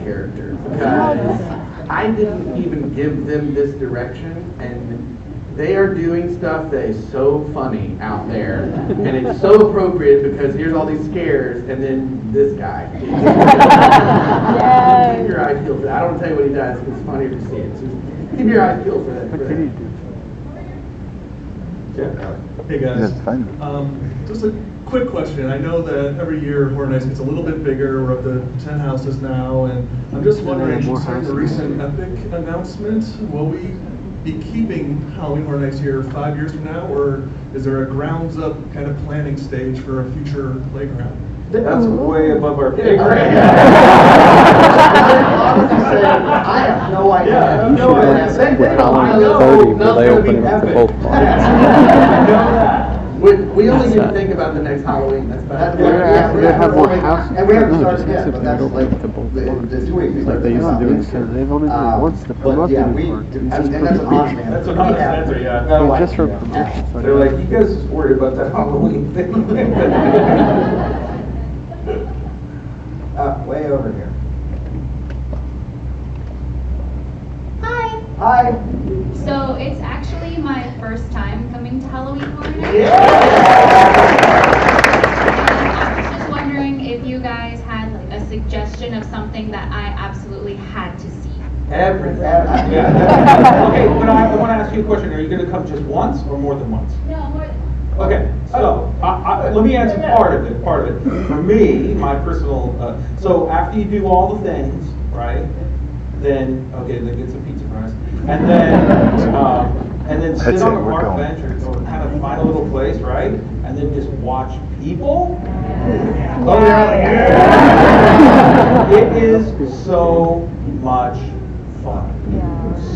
S5: character, because I didn't even give them this direction, and they are doing stuff that is so funny out there, and it's so appropriate because here's all these scares, and then this guy. Yes. Keep your eyes peeled for that. I don't tell you what he does, because it's funnier to see it. So keep your eyes peeled for that.
S15: Hey guys, just a quick question. I know that every year Horror Nights gets a little bit bigger. We're up to 10 houses now, and I'm just wondering, concerning the recent Epic announcement, will we be keeping Halloween Horror Nights here 5 years from now, or is there a grounds up kind of planning stage for a future playground?
S4: That's way above our pay grade.
S6: I have no idea.
S1: Yeah.
S6: No idea.
S1: With Halloween 30, will they open it up to both parks?
S5: We only need to think about the next Halloween. That's about it.
S6: Yeah, have more houses. And we haven't started yet, but that's like the 2 weeks.
S16: Like they used to do it, because they've only done it once the promotion part.
S6: And that's an honest answer.
S4: That's an honest answer, yeah.
S16: Just for promotion.
S4: They're like, you guys just worried about that Halloween thing.
S6: Way over here.
S17: Hi.
S6: Hi.
S17: So it's actually my first time coming to Halloween Horror Nights. I was just wondering if you guys had like a suggestion of something that I absolutely had to see.
S5: Everything.
S4: Yeah. Okay, but I want to ask you a question. Are you going to come just once or more than once?
S17: No, more than
S4: Okay, so let me answer part of it. For me, my personal, so after you do all the things, right? Then get some pizza fries, and then sit on a park bench or kind of find a little place, right? And then just watch people. Oh yeah! It is so much fun.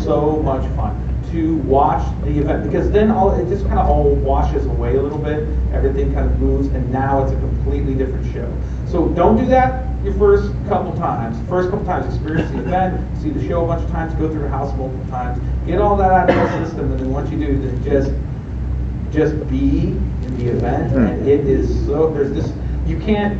S4: So much fun to watch the event, because then it just kind of all washes away a little bit. Everything kind of moves, and now it's a completely different show. So don't do that your first couple times. Experience the event, see the show a bunch of times, go through the house multiple times, get all that out of the system, and then once you do, then just be in the event, and it is so. There's this you can't.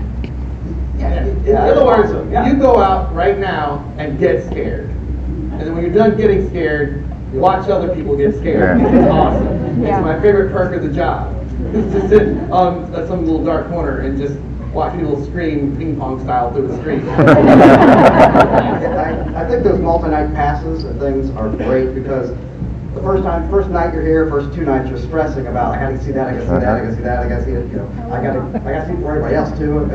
S5: In other words, you go out right now and get scared, and then when you're done getting scared, watch other people get scared. It's awesome. It's my favorite perk of the job. Is to sit on some little dark corner and just watch people scream ping pong style through the street.
S6: I think those multi-night passes and things are great, because the first night you're here, first 2 nights you're stressing about, I gotta see that, I gotta see that, I gotta see that, I gotta see it, I gotta see it for everybody else too.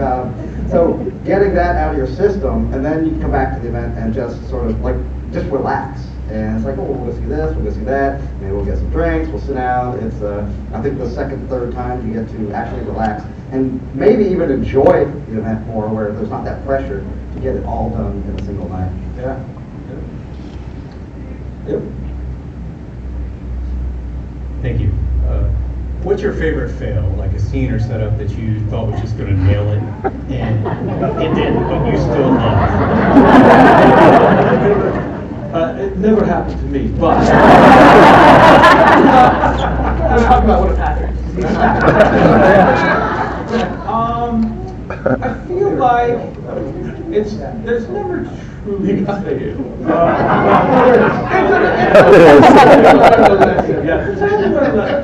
S6: So getting that out of your system, and then you can come back to the event and just sort of just relax. And it's like, oh, we'll go see this, we'll go see that, maybe we'll get some drinks, we'll sit down. It's, I think the second, third time you get to actually relax and maybe even enjoy the event more, where there's not that pressure to get it all done in a single night.
S4: Yeah. Yep.
S18: Thank you. What's your favorite fail, like a scene or setup that you thought was just going to nail it, and it didn't, but you still love?
S4: It never happened to me, but
S5: Let's talk about what happened.
S4: I feel like there's never truly a fail. It's a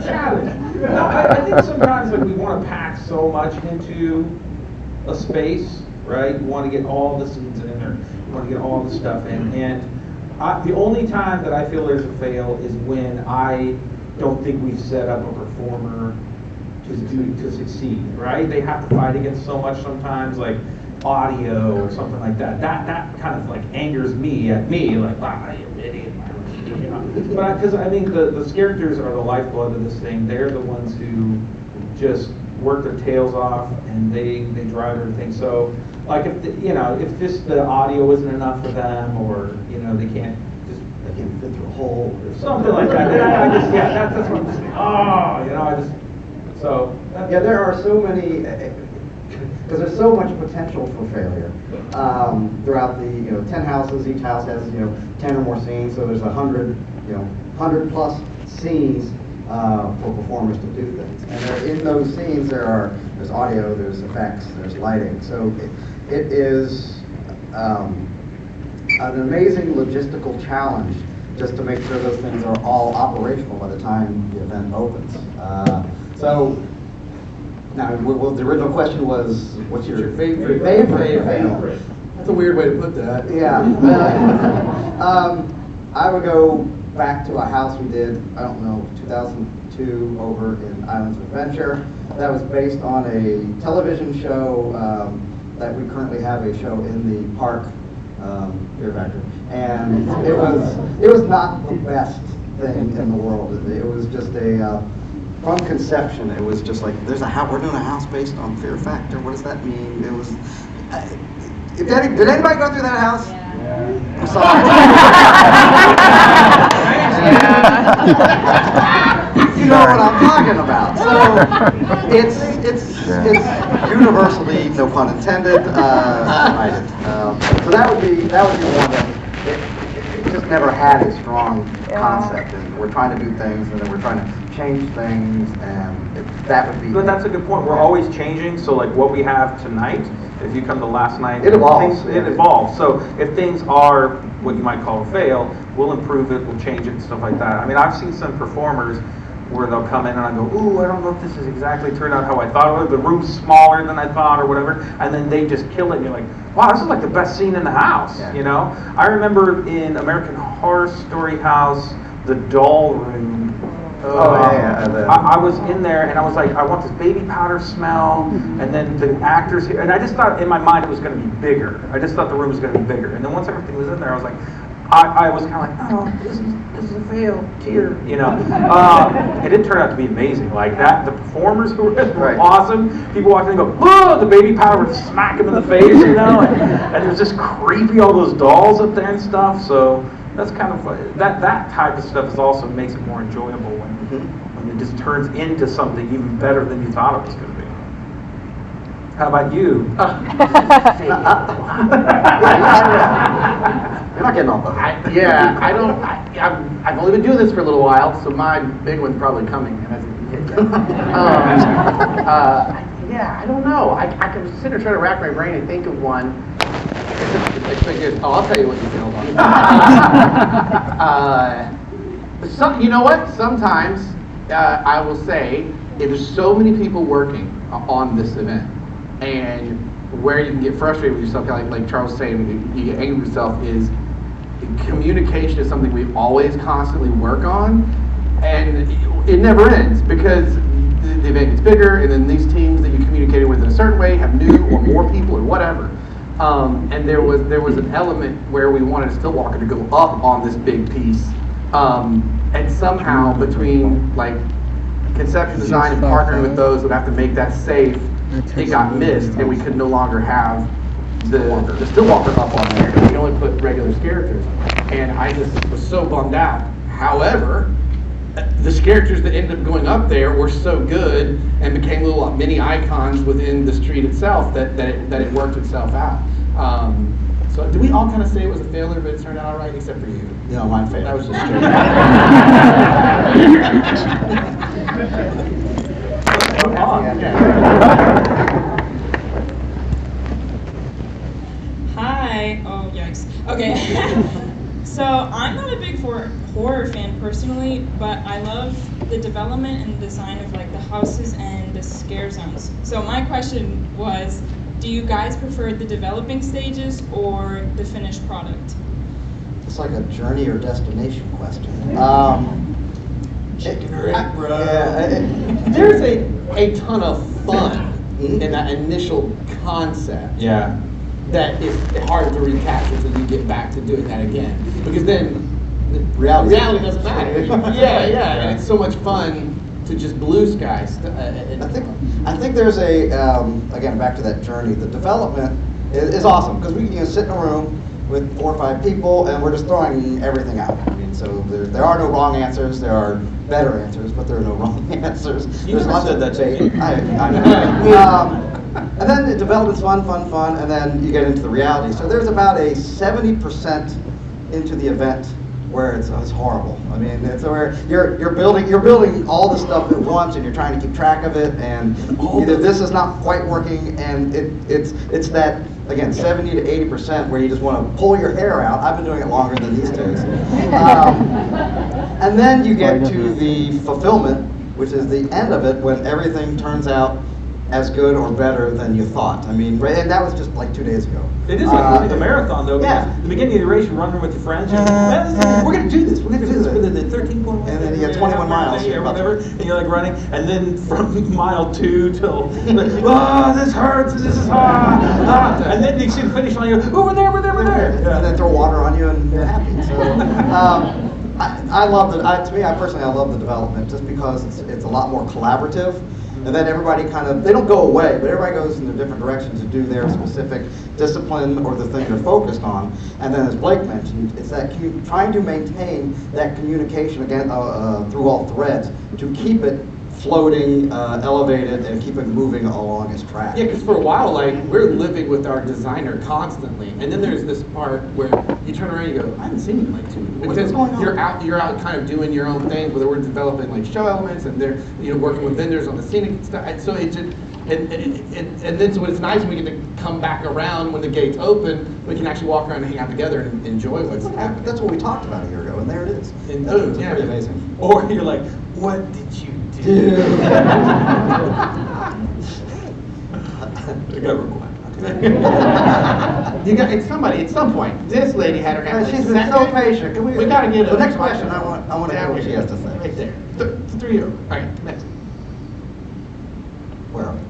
S4: challenge. No, I think sometimes we want to pack so much into a space, right? You want to get all the scenes in there. You want to get all the stuff in, and the only time that I feel there's a fail is when I don't think we've set up a performer to succeed, right? They have to fight against so much sometimes, like audio or something like that. That kind of like angers me, like, wow, you're an idiot. But because I think the characters are the lifeblood of this thing. They're the ones who just work their tails off, and they drive everything. So like if just the audio isn't enough for them, or they can't fit through a hole or something like that. Then I just that's what I'm just
S6: there are so many, because there's so much potential for failure throughout the 10 houses. Each house has 10 or more scenes, so there's 100 plus scenes for performers to do things. And in those scenes, there's audio, there's effects, there's lighting. So it is an amazing logistical challenge just to make sure those things are all operational by the time the event opens. So now, the original question was, what's your favorite fail?
S5: That's a weird way to put that.
S6: Yeah. I would go back to a house we did, I don't know, 2002 over in Islands of Adventure. That was based on a television show that we currently have a show in the park, Fear Factor. And it was not the best thing in the world. It was just from conception, it was just like, we're doing a house based on Fear Factor. What does that mean? It was, did anybody go through that house? Yeah. I'm sorry. You know what I'm talking about. So it's universally, no pun intended, cited. So that would be one that it just never had a strong concept, and we're trying to do things, and then we're trying to change things, and that would be.
S4: But that's a good point. We're always changing. So like what we have tonight, if you come to last night,
S6: it evolves.
S4: It evolves. So if things are what you might call a fail, we'll improve it, we'll change it, and stuff like that. I mean, I've seen some performers where they'll come in and I go, ooh, I don't know if this is exactly turned out how I thought it would. The room's smaller than I thought or whatever, and then they just kill it, and you're like, wow, this is like the best scene in the house, you know? I remember in American Horror Story House, the doll room, I was in there and I was like, I want this baby powder smell, and then the actors here, and I just thought in my mind it was going to be bigger. I just thought the room was going to be bigger, and then once everything was in there, I was like, I was kind of like, oh, this is a fail, tear, you know. It did turn out to be amazing. Like that, the performers who were in were awesome. People walked in and go, oh, the baby powder would smack them in the face, you know. And it was just creepy, all those dolls up there and stuff. So that's kind of that type of stuff is also makes it more enjoyable when it just turns into something even better than you thought it was going to be. How about you?
S6: You're not getting off of it.
S5: I've only been doing this for a little while, so my big one's probably coming. And hasn't hit yet. I don't know. I can sit here trying to rack my brain and think of one. I'll tell you what you feel about. You know what? Sometimes I will say, if there's so many people working on this event, and where you can get frustrated with yourself, kind of like Charles was saying, you get angry with yourself, is communication is something we always constantly work on, and it never ends because the event gets bigger, and then these teams that you communicated with in a certain way have new or more people or whatever. And there was an element where we wanted Stillwater to go up on this big piece, and somehow between like conception design and partnering with those that have to make that safe, it got missed, and we could no longer have the Stillwater up on there. We only put regular characters, and I just was so bummed out. However, the characters that ended up going up there were so good and became little mini icons within the street itself that it worked itself out. So did we all kind of say it was a failure, but it turned out all right, except for you?
S6: No, mine failed.
S5: That was just
S8: Hi. Oh, yikes. Okay. So I'm not a big horror fan personally, but I love the development and the design of like the houses and the scare zones. So my question was, do you guys prefer the developing stages or the finished product?
S6: It's like a journey or destination question.
S5: Chicken or egg, bro. There's a ton of fun in that initial concept.
S4: Yeah.
S5: That is hard to recapture until you get back to doing that again. Because then the
S6: reality
S5: doesn't matter. Yeah. And it's so much fun to just blue skies.
S6: I think there's again, back to that journey, the development is awesome because we can sit in a room with 4 or 5 people and we're just throwing everything out. I mean, so there are no wrong answers, there are better answers, but there are no wrong answers.
S4: You never said that to me.
S6: I know. And then the development's fun, and then you get into the reality. So there's about a 70% into the event where it's horrible. I mean, it's where you're building all the stuff at once, and you're trying to keep track of it, and either this is not quite working, and it's that, again, 70 to 80% where you just want to pull your hair out. I've been doing it longer than these days. And then you get to the fulfillment, which is the end of it, when everything turns out as good or better than you thought. I mean, and that was just like 2 days ago.
S4: It is like running a marathon, though.
S6: Yeah.
S4: The beginning of the race, you're running with your friends. We're going to do this. We're going to do this for the 13.1.
S6: And then you get 21 miles.
S4: Or whatever. And you're like running. And then from mile 2 till, this hurts. This is hard. And then you see the finish line. You go, we're there.
S6: And then throw water on you and you're happy. So I love it. To me, I personally love the development just because it's a lot more collaborative. And then everybody they don't go away, but everybody goes in their different directions to do their specific discipline or the thing they're focused on. And then as Blake mentioned, it's that trying to maintain that communication again through all threads to keep it floating, elevated, and keep it moving along its track.
S5: Yeah, because for a while, like, we're living with our designer constantly, and then there's this part where you turn around and you go, I haven't seen you in like 2 weeks. Because you're out kind of doing your own thing, whether we're developing like show elements, and they're working with vendors on the scenic stuff. And so it just and then so it's nice when we get to come back around when the gates open, we can actually walk around and hang out together and enjoy what's happening.
S6: That's what we talked about a year ago, and there it is.
S5: And
S6: it's pretty amazing.
S4: Or you're like, what did you do?
S5: It's somebody at some point. This lady had her hand.
S6: She's been so patient.
S5: We got to get
S6: the next question. I want to hear what she has to say.
S5: Right there. 3 years. All right, next.
S6: Where are we?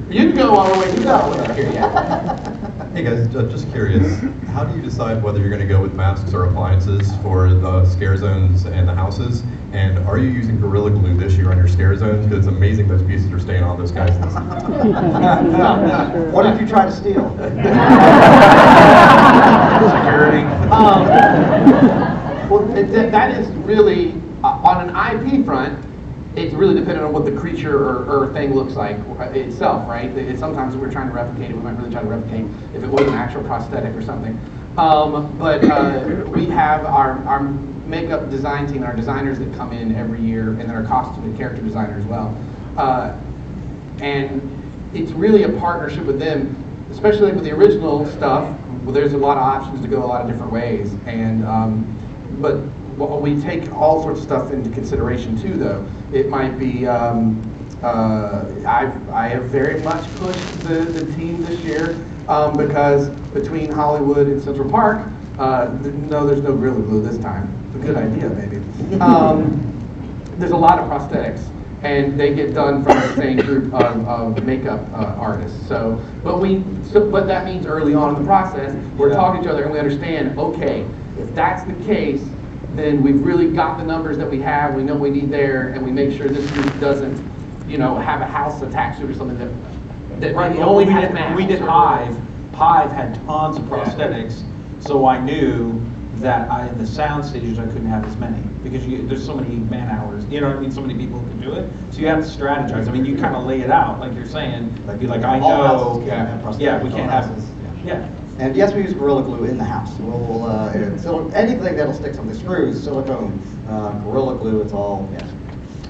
S5: You can go while we're waiting. No, here yet.
S19: Hey guys, just curious, how do you decide whether you're going to go with masks or appliances for the scare zones and the houses? And are you using Gorilla Glue this year on your scare zones? Because it's amazing those pieces are staying on those guys.
S6: What did you try to steal?
S19: Security.
S5: Well, that is really, on an IP front, it's really dependent on what the creature or thing looks like itself, right? Sometimes if we're trying to replicate it, we might really try to replicate if it was an actual prosthetic or something. But we have our makeup design team, our designers that come in every year, and then our costume and character designer as well. And it's really a partnership with them, especially with the original stuff. Well, there's a lot of options to go a lot of different ways, and but we take all sorts of stuff into consideration too, though. It might be, I have very much pushed the team this year because between Hollywood and Central Park, no, there's no Gorilla Glue this time. It's a good idea, maybe. There's a lot of prosthetics, and they get done from the same group of makeup artists. But that means early on in the process, we're talking to each other and we understand, okay, if that's the case, then we've really got the numbers that we have, we know we need there, and we make sure this group doesn't, have a house attached to it or something that
S4: right.
S5: only
S4: We did Hive. Hive had tons of prosthetics, so I knew that in the sound stages I couldn't have as many because there's so many man hours. You know what I mean? So many people can do it. So you have to strategize. I mean, you kind of lay it out, like you're saying. Be like, I know. We can't have. Yeah.
S6: And yes, we use Gorilla Glue in the house. Anything that'll stick something, screws, silicone, Gorilla Glue, it's all,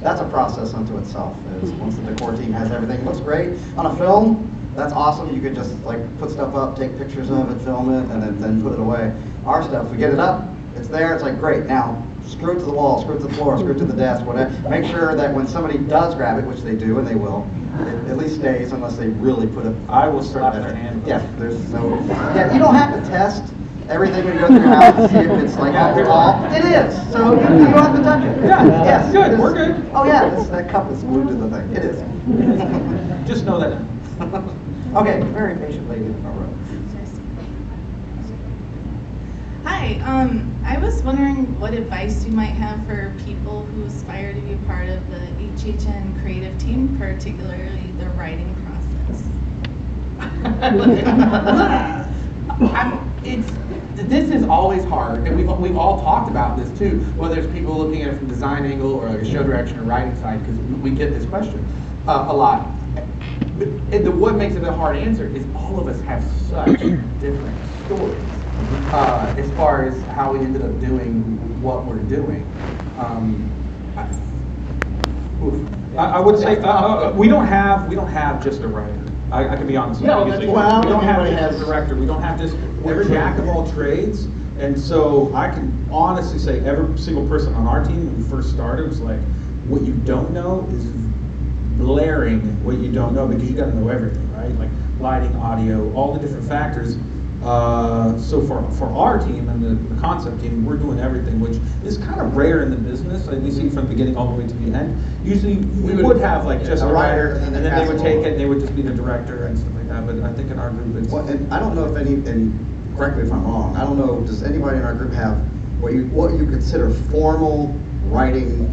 S6: That's a process unto itself. Once the decor team has everything, it looks great. On a film, that's awesome. You could just put stuff up, take pictures of it, film it, and then put it away. Our stuff, we get it up, it's there, it's like, great. Now, screw it to the wall, screw it to the floor, screw it to the desk, whatever. Make sure that when somebody does grab it, which they do, and they will, it at least stays unless they really put it.
S4: I will slap their hand.
S6: Yeah, you don't have to test everything when you go through your house to see if it's off the wall. It is, so you don't have to touch it.
S4: Yeah,
S6: yes,
S4: good, we're good.
S6: Oh yeah, that cup is glued to the thing. It is.
S4: Just know that.
S6: Okay, very patient lady in the front row.
S20: Hi, I was wondering what advice you might have for people who aspire to be part of the HHN creative team, particularly the writing process.
S5: This is always hard, and we've all talked about this too, whether it's people looking at it from design angle or a show direction or writing side, because we get this question a lot. But what makes it a hard answer is all of us have such different stories. as far as how we ended up doing what we're doing.
S4: I would say we don't have just a writer. I can be honest with you.
S6: No, that's why
S4: We don't have
S6: everybody
S4: just a director. We don't have just we're jack of all trades. And so I can honestly say every single person on our team when we first started was like, what you don't know is blaring what you don't know, because you got to know everything, right? Like lighting, audio, all the different factors. So for our team and the concept team, we're doing everything, which is kind of rare in the business. Like we see from the beginning all the way to the end. Usually we would have like just a writer, and then they would take it, and they would just be the director and stuff like that. But I think in our group, it's
S6: Well, and I don't know if any, correct me if I'm wrong, I don't know, does anybody in our group have what you consider formal writing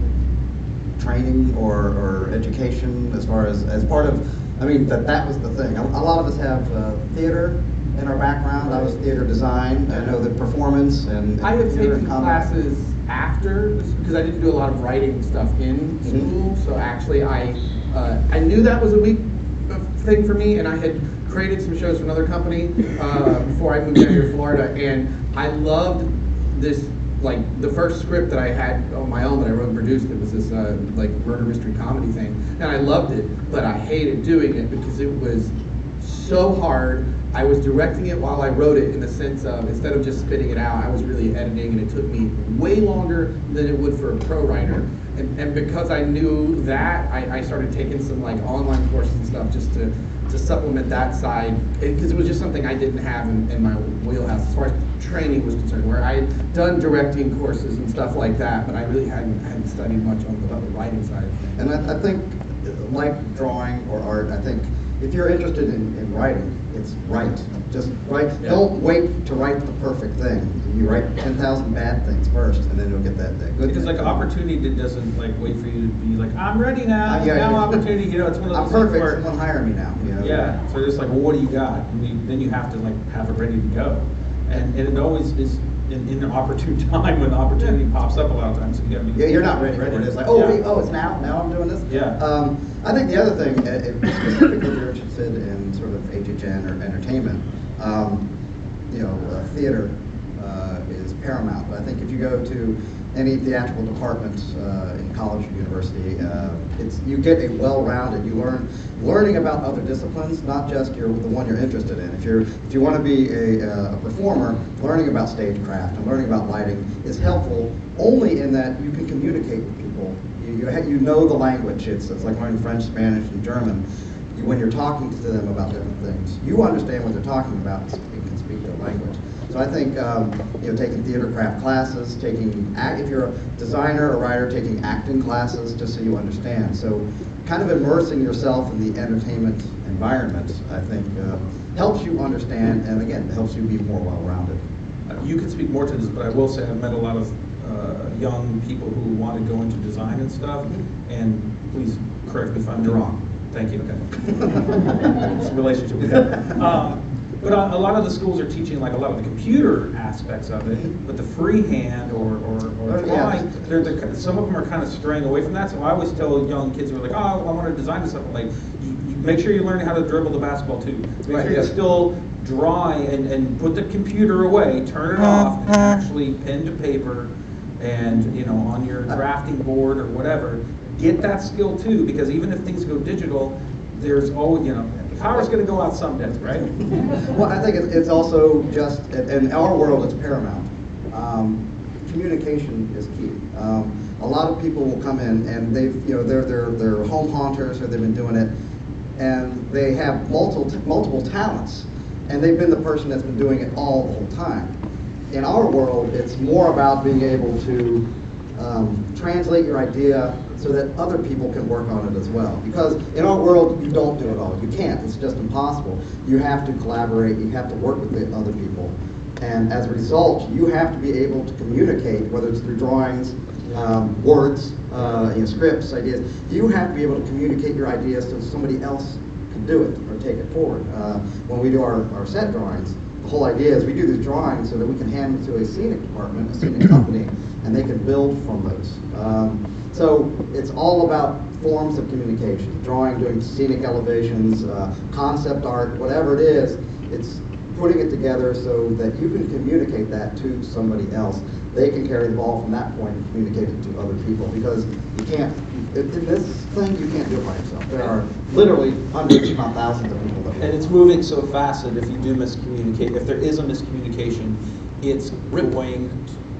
S6: training or education as far as part of, I mean, that was the thing. A lot of us have theater in our background. I was theater design. I know the performance and
S5: I have
S6: theater
S5: taken classes after, because I didn't do a lot of writing stuff in school, so actually I knew that was a weak thing for me, and I had created some shows for another company before I moved down here to Florida, and I loved this, like the first script that I had on my own that I wrote and produced, it was this like murder mystery comedy thing, and I loved it, but I hated doing it because it was so hard. I was directing it while I wrote it, in the sense of, instead of just spitting it out, I was really editing, and it took me way longer than it would for a pro writer. And because I knew that, I started taking some like online courses and stuff just to supplement that side, because it was just something I didn't have in my wheelhouse as far as training was concerned, where I had done directing courses and stuff like that, but I really hadn't studied much on the writing side.
S6: And I think, like drawing or art, I think if you're interested in writing, it's write. Just write.
S4: Yeah.
S6: Don't wait to write the perfect thing. You write 10,000 bad things first, and then you'll get that good
S4: because
S6: thing.
S4: like opportunity doesn't like wait for you to be like, I'm ready now.
S6: Yeah,
S4: now
S6: yeah.
S4: opportunity. You know, it's one of those
S6: I'm
S4: things
S6: perfect.
S4: where
S6: Someone hire me now. You know?
S4: yeah. So just like, well, what do you got? And then you have to like have it ready to go, and it always is in an opportune time when the opportunity pops up a lot of times. So you gotta be
S6: You're not ready for it. It's like, oh, wait, oh, it's now I'm doing this.
S4: Yeah.
S6: I think the other thing, specifically if you're interested in sort of HHN or entertainment, theater is paramount. But I think if you go to any theatrical department in college or university, you get a well-rounded. You learning about other disciplines, not just the one you're interested in. If you want to be a performer, learning about stagecraft and learning about lighting is helpful only in that you can communicate with people. You know the language. It's like learning French, Spanish, and German. When you're talking to them about different things, you understand what they're talking about and can speak their language. So I think taking theater craft classes, if you're a designer or writer, taking acting classes just so you understand. So kind of immersing yourself in the entertainment environment, I think, helps you understand, and again, helps you be more well-rounded.
S4: You can speak more to this, but I will say I've met a lot of young people who want to go into design and stuff, and please correct me if I'm wrong. Thank you. Okay. It's a relationship we have. But a lot of the schools are teaching like a lot of the computer aspects of it, but the freehand or drawing, some of them are kind of straying away from that. So I always tell young kids who are like, oh, I want to design something, like, you make sure you learn how to dribble the basketball too. Make sure you still draw and put the computer away, turn it off, and actually pen to paper, and on your drafting board or whatever, get that skill too, because even if things go digital, there's always, power's going to go out someday, right?
S6: Well, I think it's also just, in our world, it's paramount. Communication is key. A lot of people will come in and they're home haunters, or they've been doing it, and they have multiple talents, and they've been the person that's been doing it all the whole time. In our world, it's more about being able to translate your idea so that other people can work on it as well. Because in our world, you don't do it all. You can't. It's just impossible. You have to collaborate. You have to work with the other people. And as a result, you have to be able to communicate, whether it's through drawings, words, scripts, ideas. You have to be able to communicate your ideas so somebody else can do it or take it forward. When we do our set drawings, the whole idea is we do these drawings so that we can hand them to a scenic department, a scenic company, and they can build from those. So it's all about forms of communication, drawing, doing scenic elevations, concept art, whatever it is. It's putting it together so that you can communicate that to somebody else. They can carry the ball from that point and communicate it to other people, because you can't, in this thing, you can't do it by yourself. There are literally hundreds, if not thousands of people that
S4: And it's moving so fast that if you do miscommunicate, if there is a miscommunication, it's going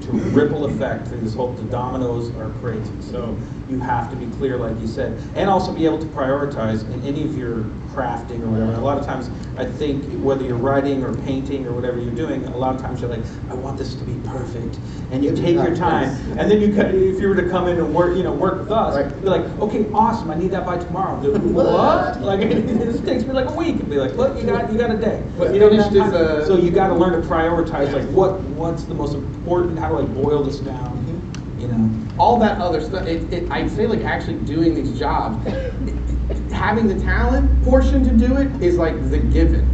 S4: to ripple effect through this whole, the dominoes are crazy. So you have to be clear, like you said, and also be able to prioritize in any of your crafting or whatever. A lot of times, I think whether you're writing or painting or whatever you're doing, a lot of times you're like, I want this to be perfect, and you take your time, and then you, if you were to come in and work, work with us, you're like, okay, awesome, I need that by tomorrow. What? Like, this takes me like a week, and be like, look, you got a day. But you don't have time. So you got to learn to prioritize, like, what's the most important? How do I boil this down?
S5: All that other stuff. I'd say, like, actually doing these jobs, having the talent portion to do it is like the given.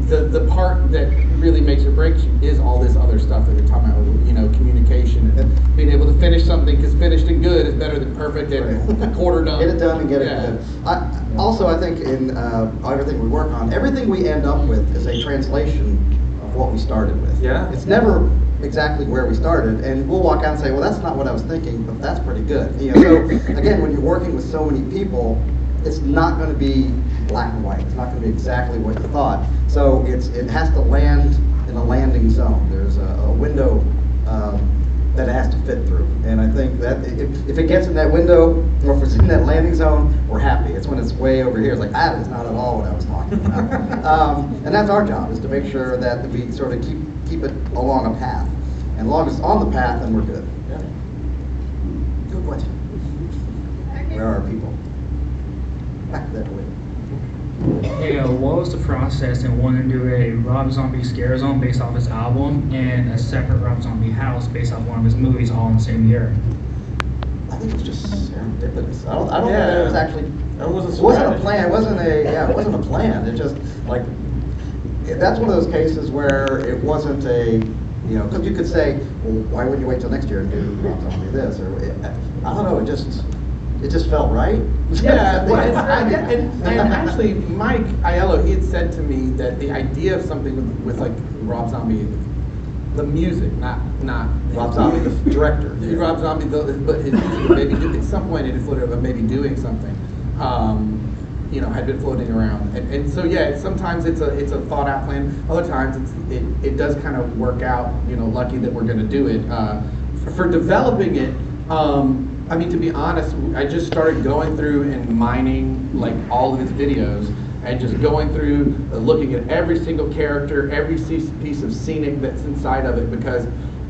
S5: The part that really makes or breaks you is all this other stuff that we're talking about, communication and being able to finish something, because finished and good is better than perfect and a quarter done.
S6: Get it done and get it good. I think in everything we work on, everything we end up with is a translation of what we started with.
S4: Yeah.
S6: It's never exactly where we started, and we'll walk out and say, well, that's not what I was thinking, but that's pretty good. So again, when you're working with so many people, it's not going to be black and white. It's not going to be exactly what you thought. So it has to land in a landing zone. There's a window that it has to fit through. And I think that if it gets in that window, or if it's in that landing zone, we're happy. It's when it's way over here. It's like, that is not at all what I was talking about. And that's our job, is to make sure that we sort of keep it along a path. And as long as it's on the path, then we're good.
S4: Yeah.
S6: Good question. Where are our people? Back that way.
S21: Hey, what was the process in wanting to do a Rob Zombie Scare Zone based off his album and a separate Rob Zombie house based off one of his movies all in the same year?
S6: I think it was just serendipitous. I don't think it was actually.
S4: That was
S6: it wasn't a plan. It wasn't a plan. It just like that's one of those cases where it wasn't a. Because you could say, well, why wouldn't you wait till next year and do Rob Zombie this? Or I don't know. It just felt right.
S5: Yeah, well, and actually, Mike Aiello, he had said to me that the idea of something with like Rob Zombie, the music, not
S6: Rob Zombie, the director.
S5: Rob Zombie, but his music, maybe at some point it had floated about maybe doing something. Had been floating around, and so sometimes it's a thought out plan. Other times it does kind of work out. Lucky that we're going to do it. For developing it. To be honest, I just started going through and mining like all of his videos and just going through, looking at every single character, every piece of scenic that's inside of it, because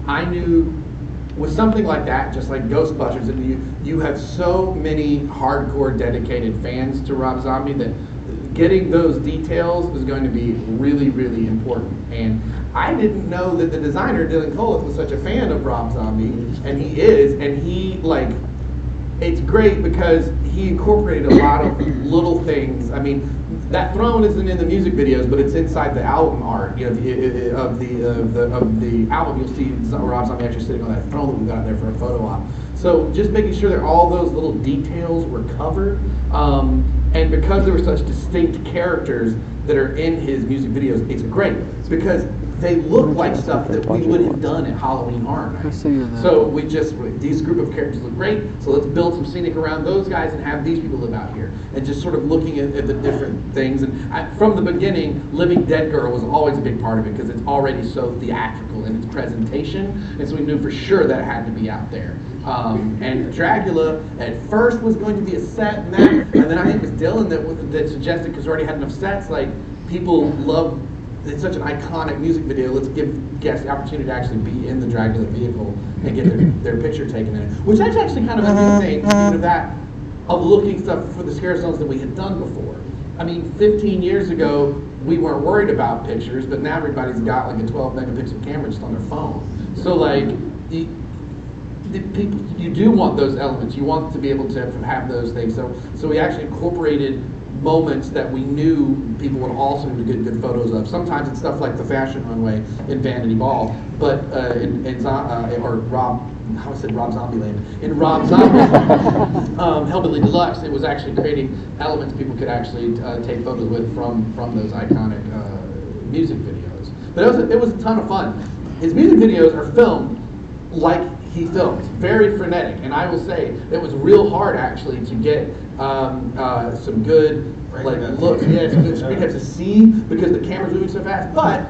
S5: I knew with something like that, just like Ghostbusters, and you have so many hardcore dedicated fans to Rob Zombie that getting those details is going to be really, really important. And I didn't know that the designer, Dylan Coliff, was such a fan of Rob Zombie, and he is, and he, it's great because he incorporated a lot of little things. I mean, that throne isn't in the music videos, but it's inside the album art. Of the album, you'll see Rob Zombie actually sitting on that throne that we got there for a photo op. So just making sure that all those little details were covered, and because there were such distinct characters that are in his music videos, it's great because they look like stuff that we would have done at Halloween Horror Nights. So these group of characters look great, so let's build some scenic around those guys and have these people live out here. And just sort of looking at the different things. And from the beginning, Living Dead Girl was always a big part of it because it's already so theatrical in its presentation, and so we knew for sure that it had to be out there. And Dracula at first was going to be a set and that, and then I think it was Dylan that suggested, because we already had enough sets, like people love, it's such an iconic music video, let's give guests the opportunity to actually be in the Dracula vehicle and get their picture taken in it. Which is actually kind of a new thing, speaking of that, of looking stuff for the scare zones that we had done before. I mean, 15 years ago, we weren't worried about pictures, but now everybody's got like a 12 megapixel camera just on their phone. So like, you do want those elements. You want to be able to have those things. So we actually incorporated moments that we knew people would also get good photos of. Sometimes it's stuff like the fashion runway in Vanity Ball, but Rob Zombie Land. In Rob Zombie Hellbilly Deluxe, it was actually creating elements people could actually take photos with from those iconic music videos. But it was a ton of fun. His music videos are filmed like he films, very frenetic. And I will say, it was real hard actually to get some good looks. Yeah, some good screen caps to see because the camera's moving so fast. But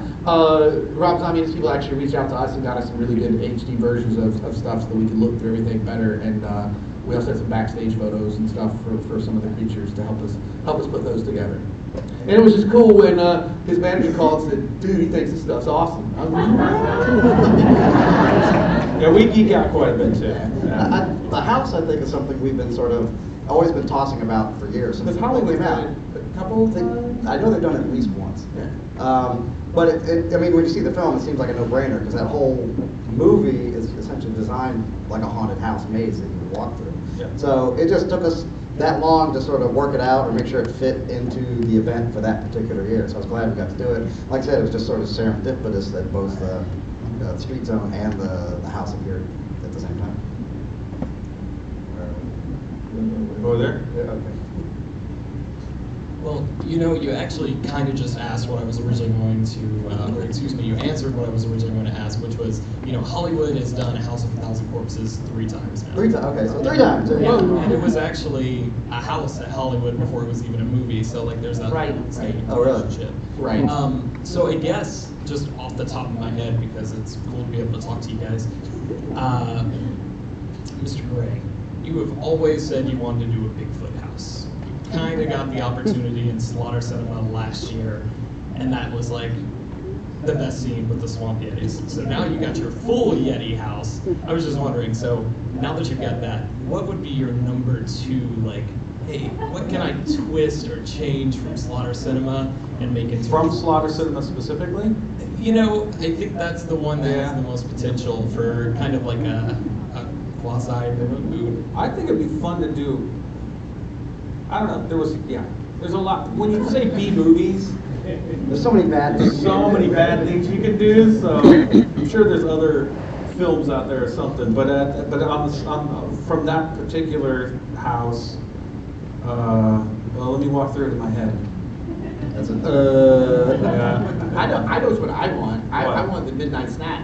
S5: Rob Zombie and his people actually reached out to us and got us some really good HD versions of stuff so that we could look through everything better. And we also had some backstage photos and stuff for some of the creatures to help us put those together. And it was just cool when his manager called and said, "Dude, he thinks this stuff's awesome."
S4: Yeah, we geek out quite a bit too.
S6: The house, I think, is something we've been always been tossing about for years.
S5: Because Hollywood had it a couple of times.
S6: I know they've done it at least once. Yeah. But I mean, when you see the film, it seems like a no-brainer because that whole movie is essentially designed like a haunted house maze that you would walk through.
S4: Yeah.
S6: So it just took us that long to sort of work it out or make sure it fit into the event for that particular year. So I was glad we got to do it. Like I said, it was just sort of serendipitous that both the Street Zone and the house appeared at the same time.
S4: Over there?
S6: Yeah, okay.
S2: Well, you actually kind of just asked what I was originally going to, or excuse me, you answered what I was originally going to ask, which was, Hollywood has done A House of a Thousand Corpses 3 times now.
S6: 3 times, okay, so 3 times.
S2: Yeah, and it was actually a house at Hollywood before it was even a movie, so there's that standing relationship.
S6: Right.
S2: So I guess, just off the top of my head, because it's cool to be able to talk to you guys, Mr. Gray, you have always said you wanted to do a Bigfoot house. Kind of got the opportunity in Slaughter Cinema last year, and that was like the best scene with the swamp yetis. So now you got your full Yeti house. I was just wondering, so now that you've got that, what would be your number 2, hey, what can I twist or change from Slaughter Cinema and make it
S4: From Slaughter Cinema specifically?
S2: I think that's the one that has the most potential for kind of like a quasi reboot.
S4: I think it'd be fun to do. I don't know. There's a lot. When you say B movies,
S6: there's so many bad things.
S4: So many bad things you can do. So I'm sure there's other films out there or something. But from that particular house, well, let me walk through it in my head.
S6: That's
S5: I know what I want. I want the midnight snack.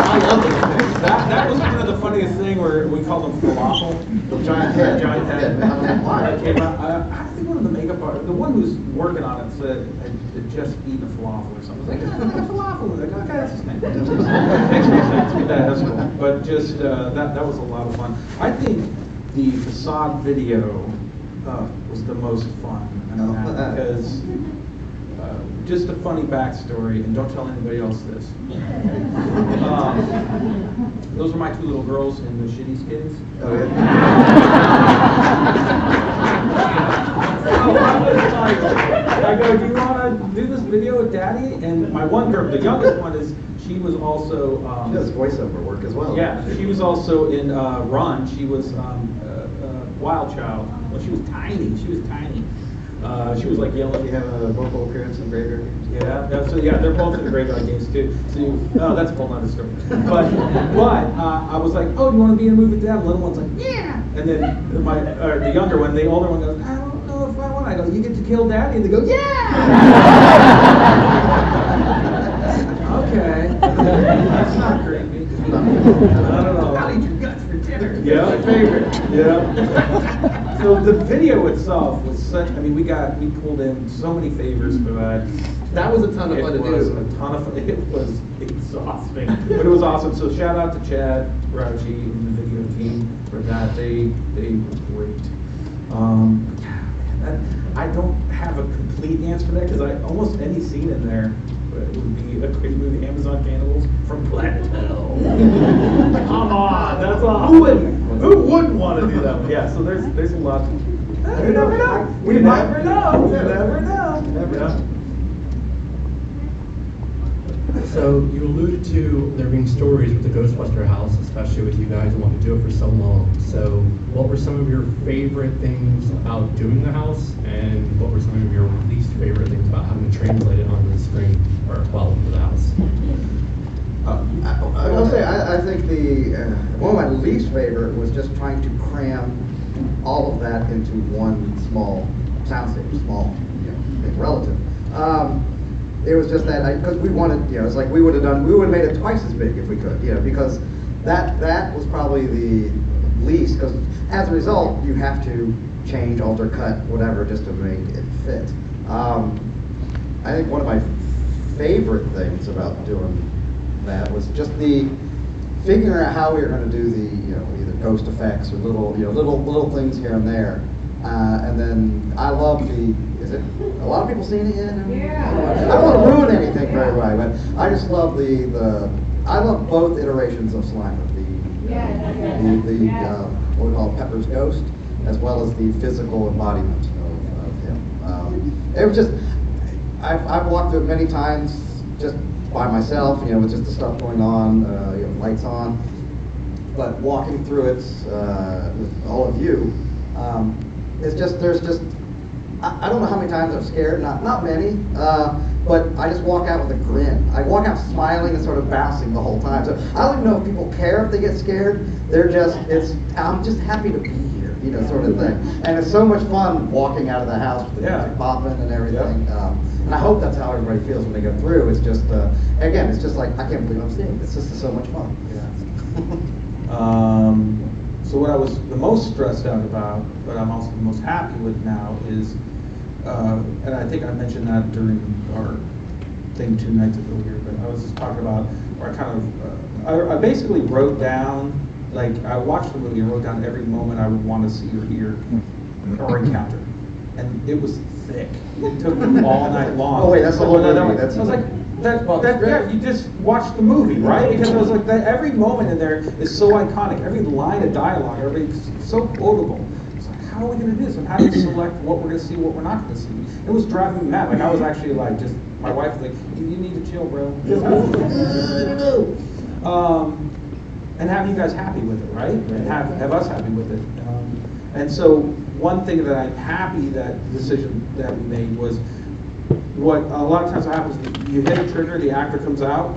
S5: I love those things.
S4: That was kind of the funniest thing where we called them falafel.
S6: The giant head.
S4: Giant head. That came out. I think one of the makeup artists, the one who's working on it, said had just eaten a falafel or something. I was like, falafel. Like, okay, that's his name. Makes no sense. That's cool. But just that was a lot of fun. I think the facade video was the most fun. Because just a funny backstory, and don't tell anybody else this. Those are my 2 little girls in the Shitty Skids.
S6: Oh, yeah.
S4: I go, do you want to do this video with Daddy? And my one girl, the youngest one, she was also...
S6: she does voiceover work as well.
S4: Yeah, she was also in Run. She was Wild Child. Well, she was tiny. She was like yelling.
S6: You have a vocal appearance in Graveyard Games?
S4: Yeah, they're both in the Graveyard Games too. So that's a whole other story. But I was like, oh, do you want to be in a movie with Dad? The little one's like, yeah. And then the younger one, the older one goes, I don't know if I want. I go, you get to kill Daddy, and they go, yeah. Okay. That's not creepy. I don't know. I'll eat your guts for dinner. Yeah, my favorite. Yeah. So the video itself was such. I mean, we pulled in so many favors for that.
S5: That was a ton of fun to do.
S4: It was a ton of fun. It was exhausting, but it was awesome. So shout out to Chad, Rauchi, and the video team for that. They were great. I don't have a complete answer for that because almost any scene in there would be a great movie. Amazon Cannibals from Planet Hell. Come on, that's awesome. Who wouldn't want to do that one? Yeah, so there's a lot. You never know. We never know. You never know. Never know.
S13: So you alluded to there being stories with the Ghostbuster house, especially with you guys wanting to do it for so long. So what were some of your favorite things about doing the house, and what were some of your least favorite things about having to translate it onto the screen, or well, for the house?
S6: I'll say I think one of my least favorite was just trying to cram all of that into one small soundstage, small, big relative. it was just that, because we wanted, it's like we would have made it twice as big if we could, because that was probably the least, because as a result, you have to change, alter, cut, whatever, just to make it fit. I think one of my favorite things about doing that was just the figuring out how we were going to do the, either ghost effects or little things here and there. And then I love is it a lot of people seen it yet? Yeah. I don't want to ruin anything very well, but I just love I love both iterations of Slimer. What we call Pepper's Ghost, as well as the physical embodiment of him. It was just, I've walked through it many times just by myself, with just the stuff going on, lights on. But walking through it with all of you, I don't know how many times I'm scared, not many, but I just walk out with a grin. I walk out smiling and sort of bouncing the whole time. So I don't even know if people care if they get scared. I'm just happy to be here, sort of thing. And it's so much fun walking out of the house with the music popping and everything. And I hope that's how everybody feels when they go through. It's just, again, it's just like, I can't believe I'm seeing this. This is so much fun.
S4: So what I was the most stressed out about, but I'm also the most happy with now is, and I think I mentioned that during our thing 2 nights ago here, but I was just talking about, or I basically wrote down, like I watched the movie and wrote down every moment I would want to see or hear or encounter. And it was thick. It took me all night long.
S6: Oh wait, that's the whole movie.
S4: I was like, yeah, you just watch the movie, right? Because I was like, every moment in there is so iconic. Every line of dialogue, everything's so quotable. It's like, how are we going to do this? And how do you select what we're going to see, what we're not going to see? It was driving me mad. Like I was actually like, my wife was like, you need to chill, bro. And have you guys happy with it, right? And have us happy with it. And so one thing that I'm happy that decision that we made was, what a lot of times what happens is you hit a trigger, the actor comes out,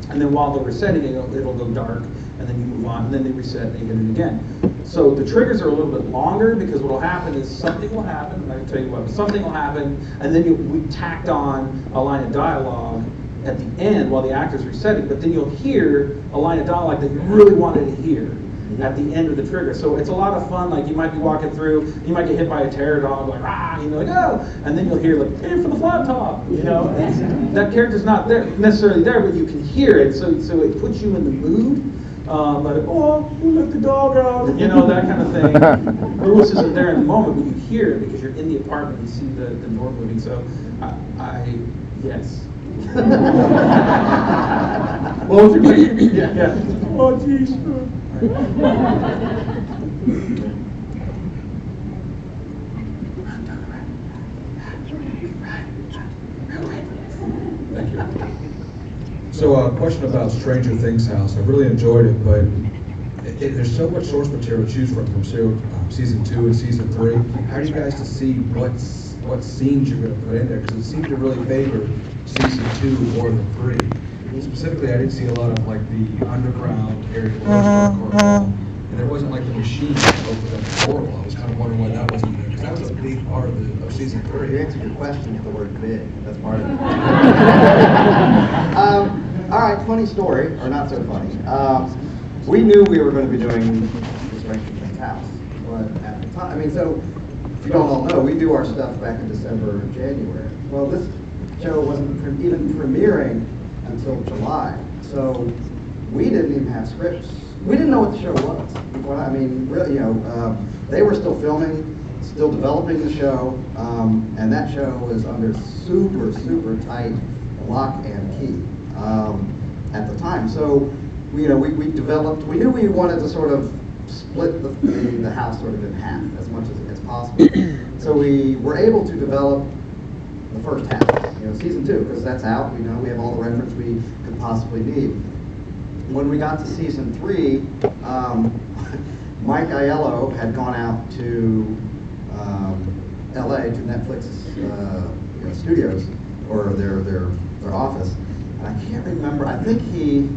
S4: and then while they're resetting it, it'll go dark, and then you move on, and then they reset and they hit it again. So the triggers are a little bit longer, because what will happen is something will happen, and I can tell you what, something will happen, and then we tacked on a line of dialogue at the end while the actor's resetting, but then you'll hear a line of dialogue that you really wanted to hear at the end of the trigger. So it's a lot of fun. Like you might be walking through, you might get hit by a terror dog, like rah, like oh, and then you'll hear like aim for the flat top, that character's not there necessarily there, but you can hear it. So it puts you in the mood. Like oh, who let the dog out? That kind of thing. Lewis isn't there in the moment, but you hear it because you're in the apartment and you see the door moving. So yes. What was your question? Yeah. Oh geez.
S7: Thank you. So a question about Stranger Things house. I really enjoyed it, but there's so much source material to choose from season 2 and season 3. How do you guys see what scenes you're going to put in there? Because it seemed to really favor season 2 more than 3. Specifically, I didn't see a lot of like the underground area, and there wasn't like the machine over the portal. I was kind of wondering why that wasn't there, because that was a big part of season 3.
S6: You answered your question with the word big. That's part of it. All right, funny story, or not so funny. We knew we were going to be doing the Stranger Things house, but at the time, so if you don't all know, we do our stuff back in December and January. Well, this show wasn't even premiering until July, so we didn't even have scripts. We didn't know what the show was. They were still filming, still developing the show, and that show was under super, super tight lock and key at the time. So, we developed. We knew we wanted to sort of split the house sort of in half as much as possible. So we were able to develop the first half, season 2, because that's out. We have all the reference we could possibly need. When we got to season 3, Mike Aiello had gone out to LA to Netflix's studios, or their office, and I can't remember. I think he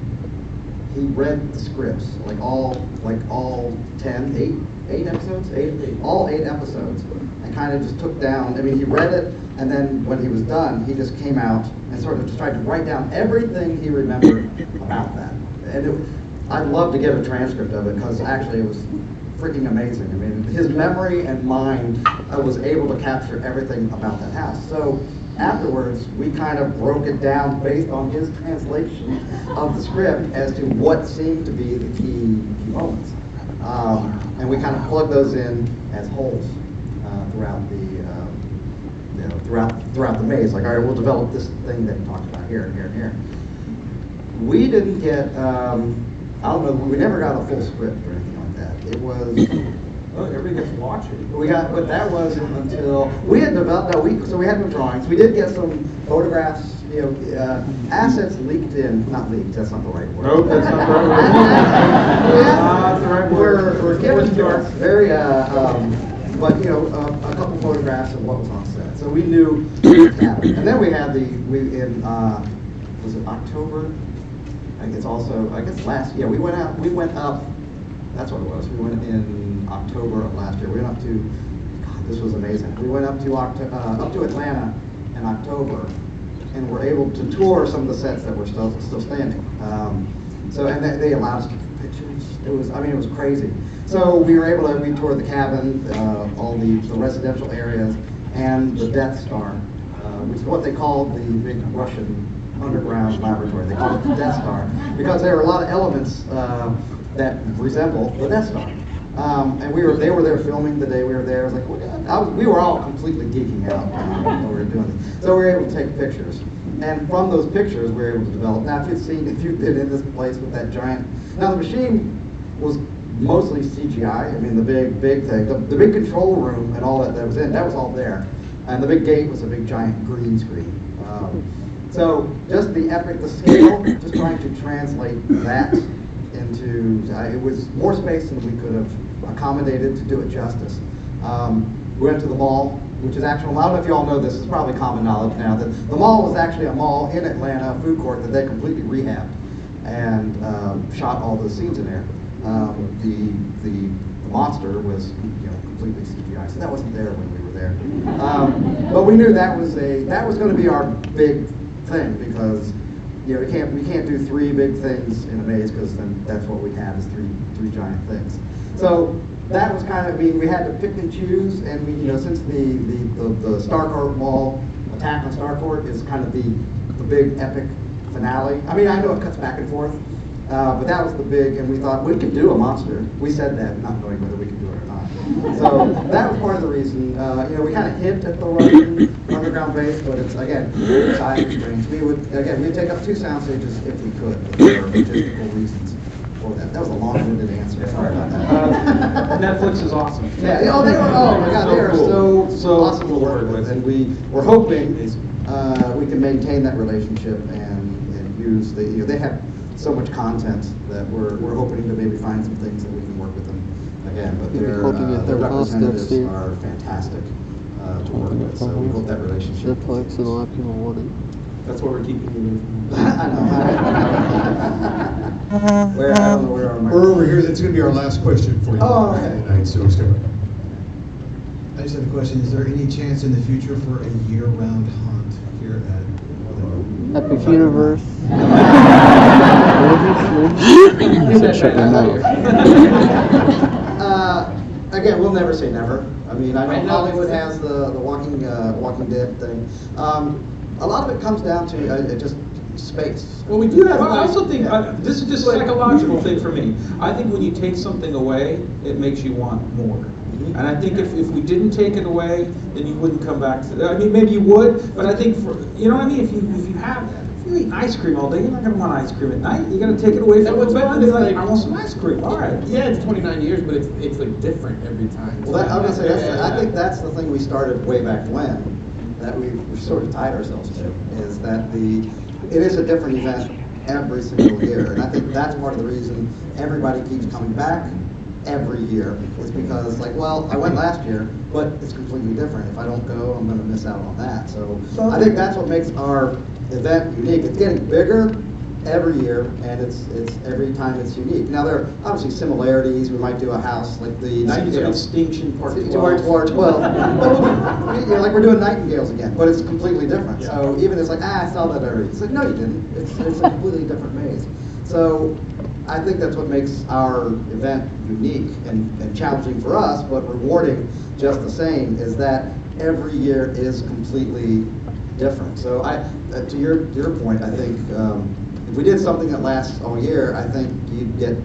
S6: he read the scripts, like all 8 episodes, all 8 episodes, and kind of just took down, I mean, he read it, and then when he was done, he just came out and sort of just tried to write down everything he remembered about that. And I'd love to get a transcript of it, because actually it was freaking amazing. I mean, his memory and mind was able to capture everything about that house. So afterwards, we kind of broke it down based on his translation of the script as to what seemed to be the key moments. And we kind of plugged those in as holes throughout the maze. Like, all right, we'll develop this thing that we talked about here and here and here. We didn't get, I don't know, we never got a full script or anything like that. It was.
S4: Well, everybody gets to watch it.
S6: But that wasn't until we had developed. So we had no drawings. We did get some photographs. Assets leaked in. Not leaked. That's not the right word.
S4: Nope, that's not the right word. That's the right word.
S6: We're given to us very, but a couple photographs of what was on set. So we knew what happened. And then we had was it October? I guess last. Yeah, we went up. That's what it was. We went in October of last year. We went up to, God, this was amazing. We went up to Atlanta in October, and were able to tour some of the sets that were still standing. And they allowed us to take pictures. It was crazy. So we toured the cabin, all the residential areas, and the Death Star, which is what they called the big Russian underground laboratory. They called it the Death Star because there were a lot of elements that resemble the Death Star. And they were there filming the day we were there. It was like, we were all completely geeking out when we were doing it. So we were able to take pictures. And from those pictures, we were able to develop. Now, if you've been in this place with that giant, now the machine was mostly CGI. I mean, the big thing, the big control room and all that was in, that was all there. And the big gate was a big giant green screen. So just the scale, just trying to translate that into, it was more space than we could have accommodated to do it justice. We went to the mall, which is actually, I don't know if you all know this, it's probably common knowledge now, that the mall was actually a mall in Atlanta, a food court that they completely rehabbed and shot all those scenes in there. The monster was completely CGI, so that wasn't there when we were there. But we knew that was going to be our big thing, because we can't do 3 big things in a maze, because then that's what we have is three giant things. So that was kind of, we had to pick and choose, and since the Starcourt Mall attack on Starcourt is kind of the big epic finale. I mean, I know it cuts back and forth, but that was the big, and we thought we could do a monster. We said that, not knowing whether we could do it or not. So that was part of the reason. We kind of hint at the Russian underground base, but it's, again, time constraints. We'd take up 2 sound stages if we could, for logistical reasons. That was a long-winded answer. Sorry about that.
S4: Netflix is awesome.
S6: Yeah. They were. Oh my God, they are so awesome to work with, and we're hoping we can maintain that relationship and use they have so much content that we're hoping to maybe find some things that we can work with them again. But their representatives are fantastic to work with, so we hope that relationship.
S16: Netflix and a lot of people want it.
S4: That's why we're keeping you.
S6: I know. I don't know where our
S9: We're over here. That's going to be our last question for you tonight. So I just have a question. Is there any chance in the future for a year-round hunt here at
S16: Epic Universe?
S6: Again, we'll never say never. I mean, I know Hollywood has the Walking Dead thing. A lot of it comes down to just space.
S4: Well, we do have. Well, I also think this is just a psychological thing for me. I think when you take something away, it makes you want more. And I think if we didn't take it away, then you wouldn't come back to. I mean, maybe you would, but I think if you have. If you eat ice cream all day, you're not going to want ice cream at night. You're going to take it away from what's fun. Like, I want some ice cream. All right.
S5: Yeah, it's 29 years, but it's like different every time.
S6: Well, I was going to say, I think that's the thing we started way back when, that we sort of tied ourselves to, is that it is a different event every single year. And I think that's part of the reason everybody keeps coming back every year, is because, like, well, I went last year, but it's completely different. If I don't go, I'm going to miss out on that. So I think that's what makes our event unique. It's getting bigger, every year, and it's every time it's unique. Now, there are obviously similarities. We might do a house like the Nightingale.
S4: Extinction Part 12.
S6: Part 12. But like we're doing Nightingales again, but it's completely different.
S4: Yeah.
S6: So even it's like, I saw that already. It's like, no, you didn't. It's a completely different maze. So I think that's what makes our event unique and challenging for us, but rewarding just the same, is that every year is completely different. So to your point, I think if we did something that lasts all year, I think you'd get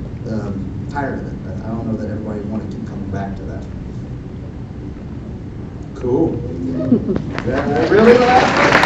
S6: tired of it. I don't know that everybody would want to keep coming back to that. Cool. That really the last question?